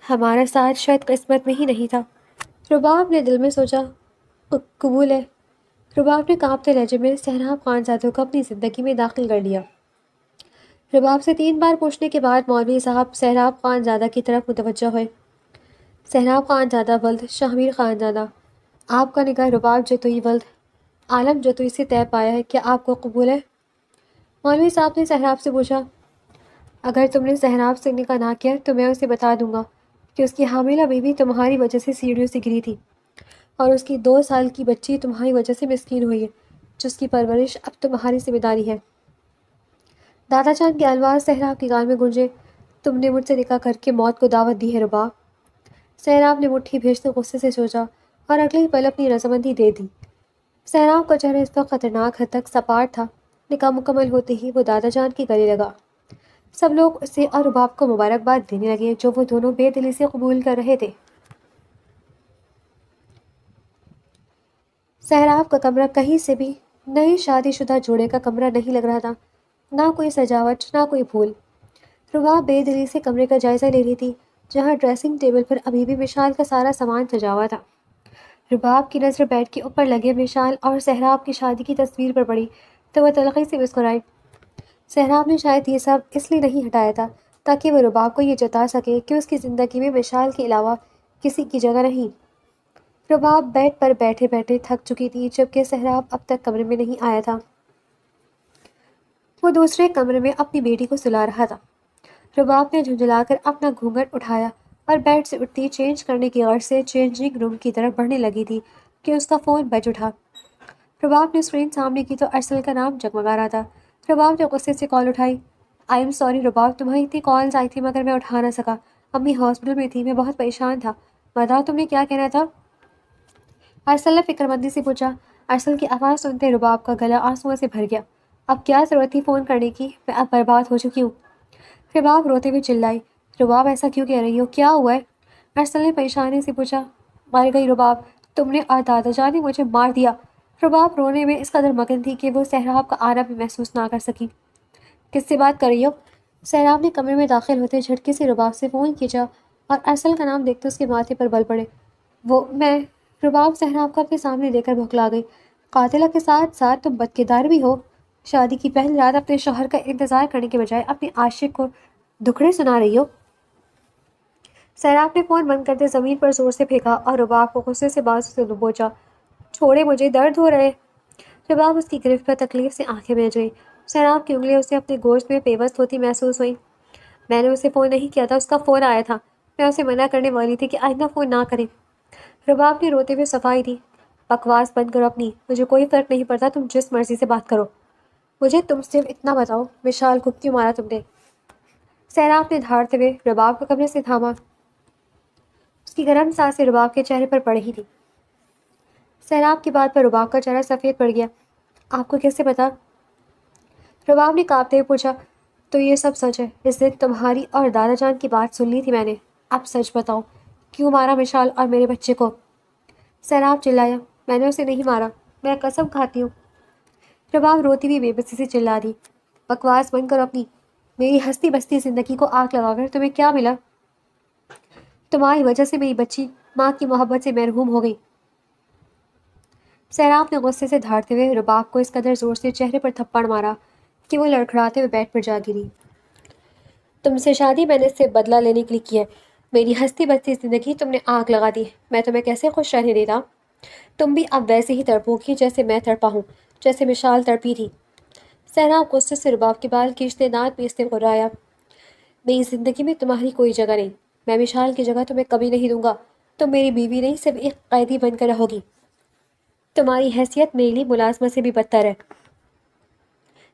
ہمارا ساتھ شاید قسمت میں ہی نہیں تھا، رباب نے دل میں سوچا۔ قبول ہے۔ رباب نے کانپتے لہجے میں سہراب خان زادوں کو اپنی زندگی میں داخل کر لیا۔ رباب سے 3 بار پوچھنے کے بعد مولوی صاحب سہراب خان زادہ کی طرف متوجہ ہوئے۔ سہراب خان زادہ ولد شاہمیر خان زادہ، آپ کا نکاح رباب جتوئی ولد عالم جتوئی سے طے پایا ہے، کیا آپ کو قبول ہے؟ مولوی صاحب نے سہراب سے پوچھا۔ اگر تم نے سہراب سے نکاح نہ کیا تو میں اسے بتا دوں گا کہ اس کی حاملہ بیوی تمہاری وجہ سے سیڑھیوں سے گری تھی اور اس کی 2 سال کی بچی تمہاری وجہ سے مسکین ہوئی ہے، جس کی پرورش اب تمہاری ذمہ داری ہے۔ دادا جان کے الفاظ سہراب کے کان میں گونجے، تم نے مجھ سے نکاح کر کے موت کو دعوت دی ہے رباب۔ سہراب نے مٹھی بھیجتے غصے سے سوچا اور اگلے ہی پل اپنی رضامندی دے دی۔ سہراب کا چہرہ اس وقت خطرناک حد تک سپاٹ تھا۔ نکاح مکمل ہوتے ہی وہ دادا جان کے گلے لگا۔ سب لوگ اسے اور رباب کو مبارکباد دینے لگے جو وہ دونوں بے دلی سے قبول کر رہے تھے۔ سہراب کا کمرہ کہیں سے بھی نئے شادی شدہ جوڑے کا کمرہ نہیں لگ رہا تھا، نہ کوئی سجاوٹ نہ کوئی پھول۔ رباب بے دلی سے کمرے کا جائزہ لے رہی تھی جہاں ڈریسنگ ٹیبل پر ابھی بھی مشال کا سارا سامان سجا ہوا تھا۔ رباب کی نظر بیڈ کے اوپر لگے مشال اور سہراب کی شادی کی تصویر پر پڑی تو وہ تلخی سے مسکرائی۔ سہراب نے شاید یہ سب اس لیے نہیں ہٹایا تھا تاکہ وہ رباب کو یہ جتا سکے کہ اس کی زندگی میں مشال کے علاوہ کسی کی جگہ نہیں۔ رباب بیڈ پر بیٹھے بیٹھے تھک چکی تھی جبکہ سہراب اب تک کمرے میں نہیں آیا تھا۔ وہ دوسرے کمرے میں اپنی بیٹی کو سلا رہا تھا۔ رباب نے جھنجھلا کر اپنا گھونگھٹ اٹھایا اور بیڈ سے اٹھتی چینج کرنے کی غرض سے چینجنگ روم کی طرف بڑھنے لگی تھی کہ اس کا فون بج اٹھا۔ رباب نے اسکرین سامنے کی تو ارسل کا نام جگمگا رہا تھا۔ رباب نے غصے سے کال اٹھائی۔ آئی ایم سوری رباب، تمہاری اتنی کالز آئی تھی مگر میں اٹھا نہ سکا، امی ہاسپٹل میں تھی، میں بہت پریشان تھا۔ بتاؤ تم نے کیا کہنا تھا؟ ارسل نے فکر مندی سے پوچھا۔ ارسل کی آواز سنتے رباب کا گلا آنسوؤں سے بھر گیا۔ اب کیا ضرورت تھی فون کرنے کی، میں اب برباد ہو چکی ہوں۔ رباب روتے ہوئے چلائی۔ رباب ایسا کیوں کہہ رہی ہو، کیا ہوا ہے؟ ارسل نے پریشانی سے پوچھا۔ مر گئی رباب، تم نے اور دادا جان نے مجھے مار دیا۔ رباب رونے میں اس قدر مگن تھی کہ وہ سہراب کا آنا بھی محسوس نہ کر سکی۔ کس سے بات کر رہی ہو؟ سہراب نے کمرے میں داخل ہوتے جھٹکے سے رباب سے فون کھینچا اور ارسل کا نام دیکھتے اس کے ماتھے پر بل پڑے۔ میں رباب سہراب کو اپنے سامنے دے کر بھکلا گئی۔ قاتلہ کے ساتھ ساتھ تم بدکردار بھی ہو۔ شادی کی پہلی رات اپنے شوہر کا انتظار کرنے کے بجائے اپنے عاشق کو دکھڑے سنا رہی ہو۔ سہراب نے فون بند کرتے زمین پر زور سے پھینکا اور رباب کو غصے سے بازو سے دبوچا۔ چھوڑے مجھے، درد ہو رہے۔ رباب اس کی گرفت پر تکلیف سے آنکھیں بھیج گئی۔ سہراب کی انگلیاں اسے اپنے گوشت میں پیوست ہوتی محسوس ہوئیں۔ میں نے اسے فون نہیں کیا تھا، اس کا فون آیا تھا، میں اسے منع کرنے والی تھی کہ آئندہ فون نہ کرے۔ رباب نے روتے ہوئے صفائی دی۔ بکواس بند کرو اپنی، مجھے کوئی فرق نہیں پڑتا، تم جس مرضی سے بات کرو۔ مجھے تم صرف اتنا بتاؤ، مشال کو کیوں مارا تم نے؟ سہراب نے دھاڑتے ہوئے رباب کو کمرے سے تھاما۔ اس کی گرم سانسیں رباب کے چہرے پر پڑ رہی تھی۔ سہراب کی بات پر رباب کا چہرہ سفید پڑ گیا۔ آپ کو کیسے پتا؟ رباب نے کانپتے ہوئے پوچھا۔ تو یہ سب سچ ہے، اس دن تمہاری اور دادا جان کی بات سن لی تھی میں نے۔ اب سچ بتاؤ، کیوں مارا مشال اور میرے بچے کو؟ سہراب چلایا۔ میں نے اسے نہیں مارا، میں قسم کھاتی ہوں۔ رباب روتی ہوئی بے بسی سے چلا دی۔ بکواس بند کرو اپنی، میری ہستی بستی زندگی کو آگ لگا کر تمہیں کیا ملا؟ تمہاری وجہ سے میری بچی ماں کی محبت سے محروم ہو گئی۔ سیراب نے غصے سے دھاڑتے ہوئے رباب کو اس قدر زور سے چہرے پر تھپڑ مارا کہ وہ لڑکھڑاتے ہوئے بیڈ پر جا گری۔ تم سے شادی میں نے اس سے بدلہ لینے کے لیے کی ہے۔ میری ہستی بستی زندگی تم نے آگ لگا دی۔ میں تمہیں کیسے خوش رہنے دیتا؟ تم بھی اب ویسے ہی تڑپو گی جیسے میں تڑپا ہوں، جیسے مشال تڑپی تھی۔ سیراب غصے سے رباب کے بال کھینچتے دانت پیستے غرایا۔ میری زندگی میں تمہاری کوئی جگہ نہیں۔ میں مشال کی جگہ تمہیں کبھی نہیں دوں گا۔ تم میری بیوی نہیں، صرف ایک قیدی بن کر رہو گی۔ تمہاری حیثیت میرے لیے ملازمت سے بھی بدتر ہے۔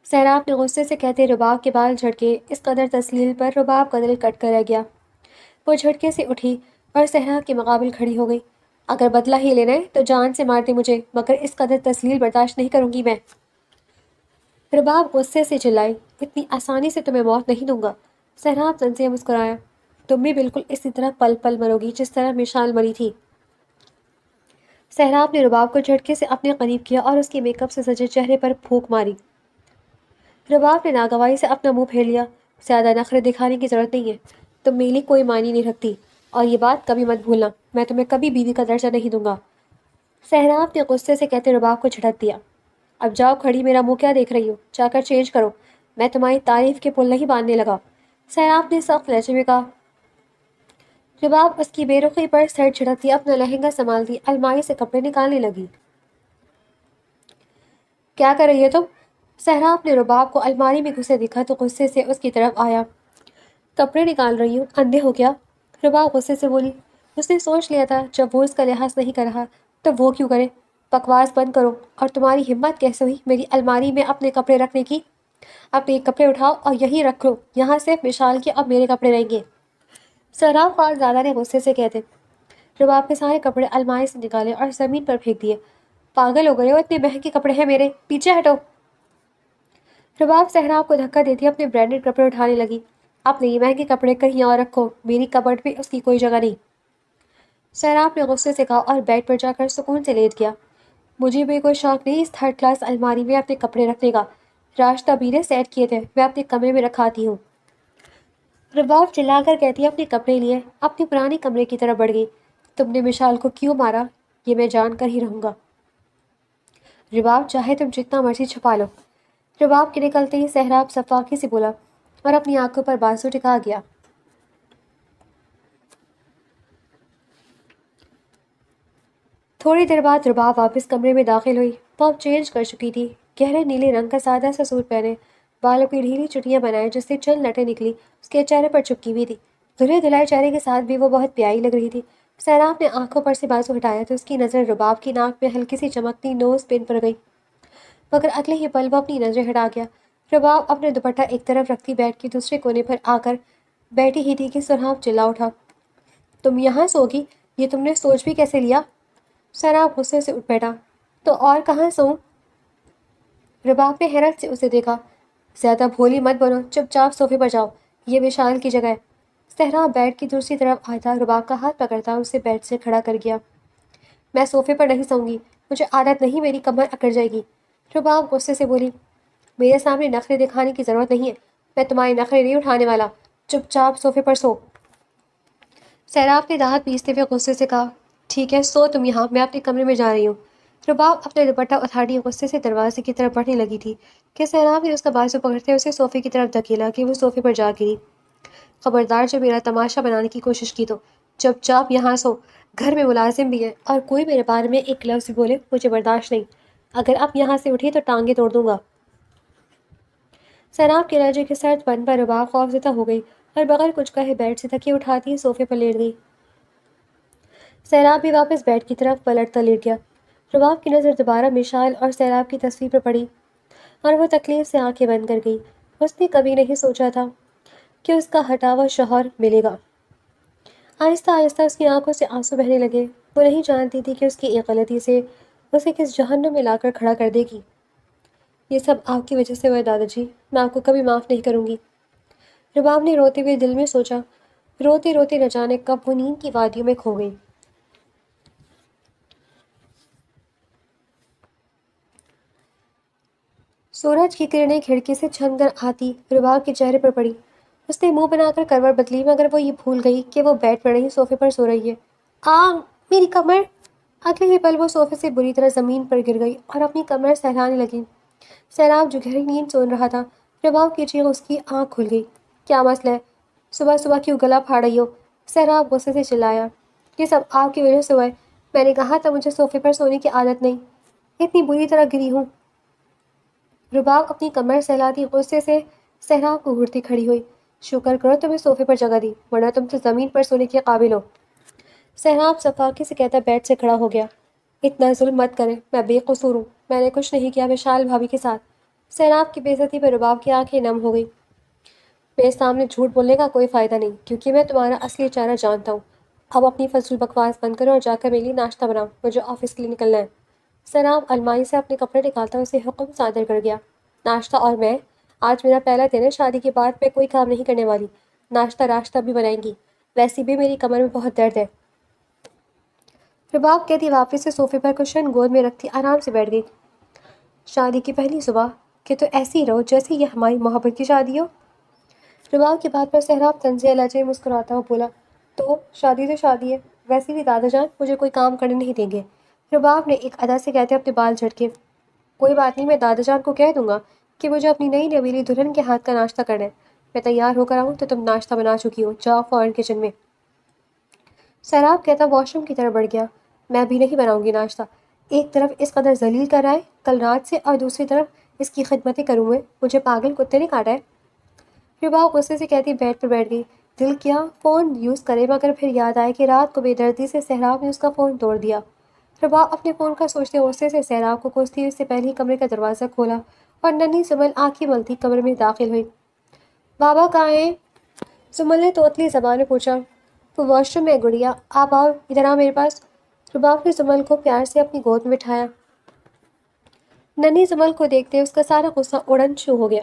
سیراب نے غصے سے کہتے رباب کے بال جھڑکے۔ اس قدر تسلیل پر رباب کا دل کٹ کر رہ گیا۔ وہ جھٹکے سے اٹھی اور سیراب کے مقابل کھڑی ہو گئی۔ اگر بدلہ ہی لینا ہے تو جان سے مار دے مجھے، مگر اس قدر تسلیل برداشت نہیں کروں گی میں۔ رباب غصے سے چلائی، اتنی آسانی سے تمہیں موت نہیں دوں گا۔ سیراب تنزیہ مسکرایا، تم بھی بالکل اسی طرح پل پل مرو گی جس طرح مشال مری تھی۔ سیراب نے رباب کو جھٹکے سے اپنے قریب کیا اور اس کے میک اپ سے سجے چہرے پر پھونک ماری۔ رباب نے ناگواری سے اپنا منہ پھیر لیا، زیادہ نخرے دکھانے کی ضرورت نہیں ہے۔ تم میری کوئی معنی نہیں رکھتی، اور یہ بات کبھی مت بھولنا، میں تمہیں کبھی بیوی کا درجہ نہیں دوں گا۔ سیراب نے غصے سے کہتے رباب کو جھٹک دیا، اب جاؤ کھڑی، میرا منہ کیا دیکھ رہی ہو؟ جا کر چینج کرو، میں تمہاری تعریف کے پل نہیں باندھنے لگا۔ سیراب نے سخت لہجے میں کہا۔ رباب اس کی بے رخی پر سر جھٹکتی اپنا لہنگا سنبھالتی الماری سے کپڑے نکالنے لگی۔ کیا کر رہی ہے تم؟ سیراب نے رباب کو الماری میں گھسے دیکھا تو غصے سے اس کی طرف آیا۔ کپڑے نکال رہی ہوں، اندھے ہو کیا؟ رباب غصے سے بولی۔ اس نے سوچ لیا تھا جب وہ اس کا لحاظ نہیں کر رہا تو وہ کیوں کرے۔ بکواس بند کرو، اور تمہاری ہمت کیسے ہوئی میری الماری میں اپنے کپڑے رکھنے کی؟ اپنے کپڑے اٹھاؤ اور یہیں رکھ لو، یہاں صرف مشال کے اور میرے کپڑے رہیں گے۔ سیراب خان زیادہ نے غصے سے کہتے رباب کے سارے کپڑے الماری سے نکالے اور زمین پر پھینک دیے۔ پاگل ہو گئے ہو؟ اتنے مہنگے کپڑے ہیں میرے، پیچھے ہٹو۔ رباب سیراب کو دھکا دیتی اپنے برانڈڈ کپڑے اٹھانے لگی۔ اپنے یہ مہنگے کپڑے کہیں اور رکھو، میری کبرٹ میں اس کی کوئی جگہ نہیں۔ سیراب نے غصے سے کہا اور بیڈ پر جا کر سکون سے لیٹ گیا۔ مجھے بھی کوئی شوق نہیں اس تھرڈ کلاس الماری میں اپنے کپڑے رکھنے کا۔ راستہ بھی نے سیٹ کیے تھے، میں اپنے کمرے میں رکھاتی ہوں۔ رباب چلا کر کہتی اپنے کپڑے لیے اپنے پرانے کمرے کی طرف بڑھ گئی۔ تم نے مشال کو کیوں مارا یہ میں جان کر ہی رہوں گا۔ رباب چاہے تم جتنا مرضی چھپا لو۔ رباب کے نکلتے ہی سیراب صفاقی سے بولا اور اپنی آنکھوں پر بازو ٹکا گیا۔ تھوڑی دیر بعد رباب واپس کمرے میں داخل ہوئی۔ وہ اب چینج کر چکی تھی، گہرے نیلے رنگ کا سادہ سا سوٹ پہنے، بالوں کی ڈھیلی چٹیاں بنائے جس سے چند لٹیں نکلی اس کے چہرے پر چپکی ہوئی تھی۔ دھلے دھلائے چہرے کے ساتھ بھی وہ بہت پیاری لگ رہی تھی۔ سیراب نے آنکھوں پر سے بازو ہٹایا تو اس کی نظر رباب کی ناک میں ہلکی سی چمکتی نوز پن پر گئی، مگر اگلے ہی پل وہ اپنی نظریں ہٹا گیا۔ رباب اپنے دوپٹہ ایک طرف رکھتی بیڈ کے دوسرے کونے پر آ کر بیٹھی ہی تھی کہ سراب چلا اٹھا، تم یہاں سوگی؟ یہ تم نے سوچ بھی کیسے لیا؟ سیراب غصے سے اٹھ بیٹھا، تو اور کہاں سوں؟ رباب نے حیرت سے اسے دیکھا۔ زیادہ بھولی مت بنو، چپ چاپ صوفے پر جاؤ، یہ وشال کی جگہ ہے۔ سیراب بیڈ کی دوسری طرف آتا رباب کا ہاتھ پکڑتا اسے بیڈ سے کھڑا کر گیا۔ میں صوفے پر نہیں سوؤں گی، مجھے عادت نہیں، میری کمر اکڑ جائے گی۔ رباب غصے سے بولی، میرے سامنے نخرے دکھانے کی ضرورت نہیں ہے، میں تمہارے نخرے نہیں اٹھانے والا، چپ چاپ صوفے پر سو۔ سیراب نے دانت پیستے ہوئے غصے سے کہا، ٹھیک ہے سو تم یہاں، میں اپنے کمرے میں جا رہی ہوں۔ رباب اپنے دوپٹہ اتھاڑی غصے سے دروازے کی طرف بڑھنے لگی تھی کہ سیراب نے اس کا بازو پکڑتے اسے صوفے کی طرف دھکیلا کہ وہ صوفے پر جا گری۔ خبردار جو میرا تماشا بنانے کی کوشش کی تو چپ چاپ یہاں سو، گھر میں ملازم بھی ہے اور کوئی میرے بارے میں ایک لفظ بھی بولے مجھے برداشت نہیں، اگر اب یہاں سے اٹھی تو ٹانگیں توڑ دوں گا۔ سیراب کے لہجے کے سرد پن پر رباب خوفزدہ ہو گئی اور بغیر کچھ کہے بیڈ سے تکیے اٹھاتی صوفے پر لیٹ گئی۔ سیراب بھی واپس بیڈ کی طرف پلٹتا لیٹ گیا۔ رباب کی نظر دوبارہ مشال اور سیراب کی تصویر پر پڑی اور وہ تکلیف سے آنکھیں بند کر گئی۔ اس نے کبھی نہیں سوچا تھا کہ اس کا ہٹا ہوا شوہر ملے گا۔ آہستہ آہستہ اس کی آنکھوں سے آنسو بہنے لگے۔ وہ نہیں جانتی تھی کہ اس کی ایک غلطی سے اسے کس جہنم میں لا کر کھڑا کر دے گی۔ یہ سب آپ کی وجہ سے ہوا ہے دادا جی، میں آپ کو کبھی معاف نہیں کروں گی۔ رباب نے روتے ہوئے دل میں سوچا، روتے روتے نہ جانے کب وہ نیند کی وادیوں میں کھو گئی۔ سورج کی کرنیں کھڑکی سے چھن کر آتی رباب کے چہرے پر پڑی اس نے منہ بنا کر کروٹ بدلی مگر وہ یہ بھول گئی کہ وہ بیڈ پر نہیں صوفے پر سو رہی ہے۔ میری کمر! اگلے ہی پل وہ صوفے سے بری طرح زمین پر گر گئی اور اپنی کمر سہلانے لگی۔ سیراب جو گہری نیند سون رہا تھا، رباب کی چیخ اس کی آنکھ کھل گئی۔ کیا مسئلہ ہے؟ صبح صبح کیوں گلا پھاڑ رہی ہو؟ سیراب غصے سے چلایا۔ یہ سب آپ کی وجہ سے ہوا ہے۔ میں نے کہا تھا مجھے صوفے پر سونے کی عادت نہیں، اتنی بری طرح گری ہوں۔ رباب اپنی کمر سہلاتی غصے سے سیراب کو گھورتی کھڑی ہوئی۔ شکر کرو تمہیں صوفے پر جگہ دی، ورنہ تم تو زمین پر سونے کے قابل ہو۔ سیراب صفاقی سے کہتا بیڈ سے کھڑا ہو گیا۔ اتنا ظلم مت کریں، میں بے قصور ہوں، میں نے کچھ نہیں کیا وشال بھابھی کے ساتھ۔ سیراب کی بے عزتی پر رباب کی آنکھیں نم ہو گئی۔ میرے سامنے جھوٹ بولنے کا کوئی فائدہ نہیں، کیونکہ میں تمہارا اصلی چہرہ جانتا ہوں۔ اب اپنی فضول بکواس بند کرو اور جا کر میرے لیے ناشتہ بناؤ، مجھے آفس کے لیے نکلنا ہے۔ سیراب الماری سے اپنے کپڑے نکالتا اسے حکم صادر کر گیا۔ ناشتہ اور میں؟ آج میرا پہلا دن ہے شادی کے بعد میں کوئی کام نہیں کرنے والی۔ ناشتہ راشتہ بھی بنائیں گی، ویسے بھی میری کمر میں بہت درد ہے۔ رباب کہتی واپس سے صوفے پر کشن گود میں رکھتی آرام سے بیٹھ گئی۔ شادی کی پہلی صبح کہ تو ایسی ہی رہو جیسے یہ ہماری محبت کی شادی ہو۔ رباب کی بات پر سہراب طنزیہ لہجے میں مسکراتا ہوا بولا، تو شادی ہے، ویسے بھی دادا جان مجھے کوئی کام کرنے نہیں دیں گے۔ رباب نے ایک ادا سے کہتے اپنے بال جھٹکے۔ کوئی بات نہیں، میں دادا جان کو کہہ دوں گا کہ مجھے اپنی نئی نویلی دلہن کے ہاتھ کا ناشتہ کرنا ہے۔ میں تیار ہو کر آؤں تو تم ناشتہ بنا چکی ہو، جاؤ فوراً کچن میں۔ سیراب کہتا واش روم کی طرف بڑھ گیا۔ میں بھی نہیں بناؤں گی ناشتہ، ایک طرف اس قدر ذلیل کر رہا ہے کل رات سے، اور دوسری طرف اس کی خدمتیں کروں میں، مجھے پاگل کتے نے کاٹا ہے۔ رباب غصے سے کہتی بیڈ پر بیٹھ گئی۔ دل کیا فون یوز کرے مگر پھر یاد آیا کہ رات کو بے دردی سے سیراب نے اس کا فون توڑ دیا۔ رباب اپنے فون کا سوچتے غصے سے سیراب کو کوستی اس سے پہلے ہی کمرے کا دروازہ کھولا اور ننھی سمل آنکھیں ملتی کمرے میں داخل ہوئی۔ بابا کہاں ہیں؟ سمل نے توتلی زبان میں پوچھا۔ وہ واش روم میں گڑیا، آپ آؤ ادھر آؤ میرے پاس۔ رباب نے سمل کو پیار سے اپنی گود میں بٹھایا۔ ننھی سمل کو دیکھتے اس کا سارا غصہ اڑن چھو ہو گیا۔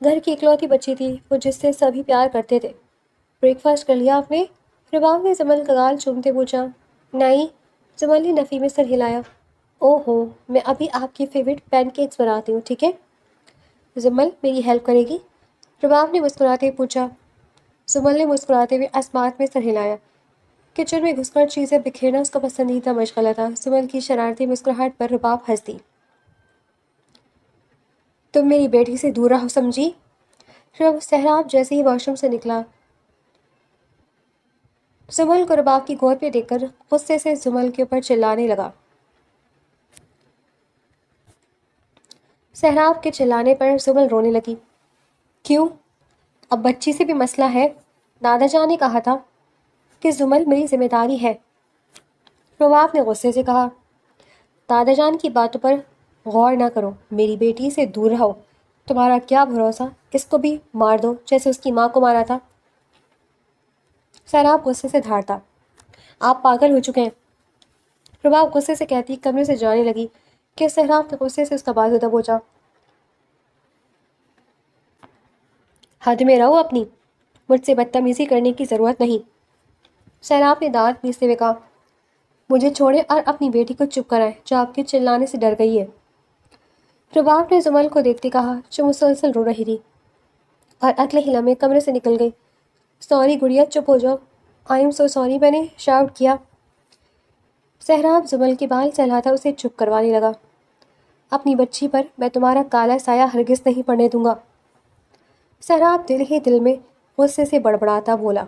گھر کی اکلوتی بچی تھی وہ، جس سے سبھی پیار کرتے تھے۔ بریک فاسٹ کر لیا آپ نے؟ رباب نے سمل کا گال چومتے پوچھا۔ نہیں، سمل نے نفی میں سر ہلایا۔ او ہو، میں ابھی آپ کی فیوریٹ پین کیکس بناتی ہوں، ٹھیک ہے؟ سمل میری ہیلپ کرے گی؟ رباب نے مسکراتے ہوئے پوچھا۔ سمل نے مسکراتے ہوئے اسمات میں سر ہلایا۔ کچن میں گھس کر چیزیں بکھیرنا اس کا پسندیدہ مشغلہ تھا۔ سمل کی شرارتی مسکراہٹ پر رباب ہنس دی۔ تم میری بیٹی سے دور رہو سمجھی؟ سہراب جیسے ہی واش روم سے نکلا، سمل کو رباب کی گود پہ دیکھ کر غصے سے سمل کے اوپر چلانے لگا۔ سہراب کے چلانے پر سمل رونے لگی۔ کیوں؟ اب بچی سے بھی مسئلہ ہے؟ دادا جان نے کہا تھا کہ سمل میری ذمہ داری ہے۔ رباب نے غصے سے کہا، دادا جان کی باتوں پر غور نہ کرو، میری بیٹی سے دور رہو۔ تمہارا کیا بھروسہ، اس کو بھی مار دو جیسے اس کی ماں کو مارا تھا۔ سیراب غصے سے دھاڑتا، آپ پاگل ہو چکے ہیں۔ رباب غصے سے کہتی کمرے سے جانے لگی کہ سیراب کے غصے سے اس کا بازو دبوچا۔ حد میں رہو اپنی، مجھ سے بدتمیزی کرنے کی ضرورت نہیں۔ سیراب نے دانت پیستے ہوئے کہا، مجھے چھوڑے اور اپنی بیٹی کو چپ کرائیں جو آپ کے چلانے سے ڈر گئی ہے۔ رباب نے سمل کو دیکھتے کہا جو مسلسل رو رہی تھی، اور اگلے ہی لمحے کمرے سے نکل گئی۔ سوری گڑیا، چپ ہو جاؤ۔ آئی ایم سو سوری، میں نے شاؤٹ کیا۔ سہراب سمل کے بال سہلاتا اسے چپ کروانے لگا۔ اپنی بچی پر میں تمہارا کالا سایہ ہرگز نہیں پڑنے دوں گا۔ سہراب دل ہی دل میں غصے سے بڑبڑاتا بولا۔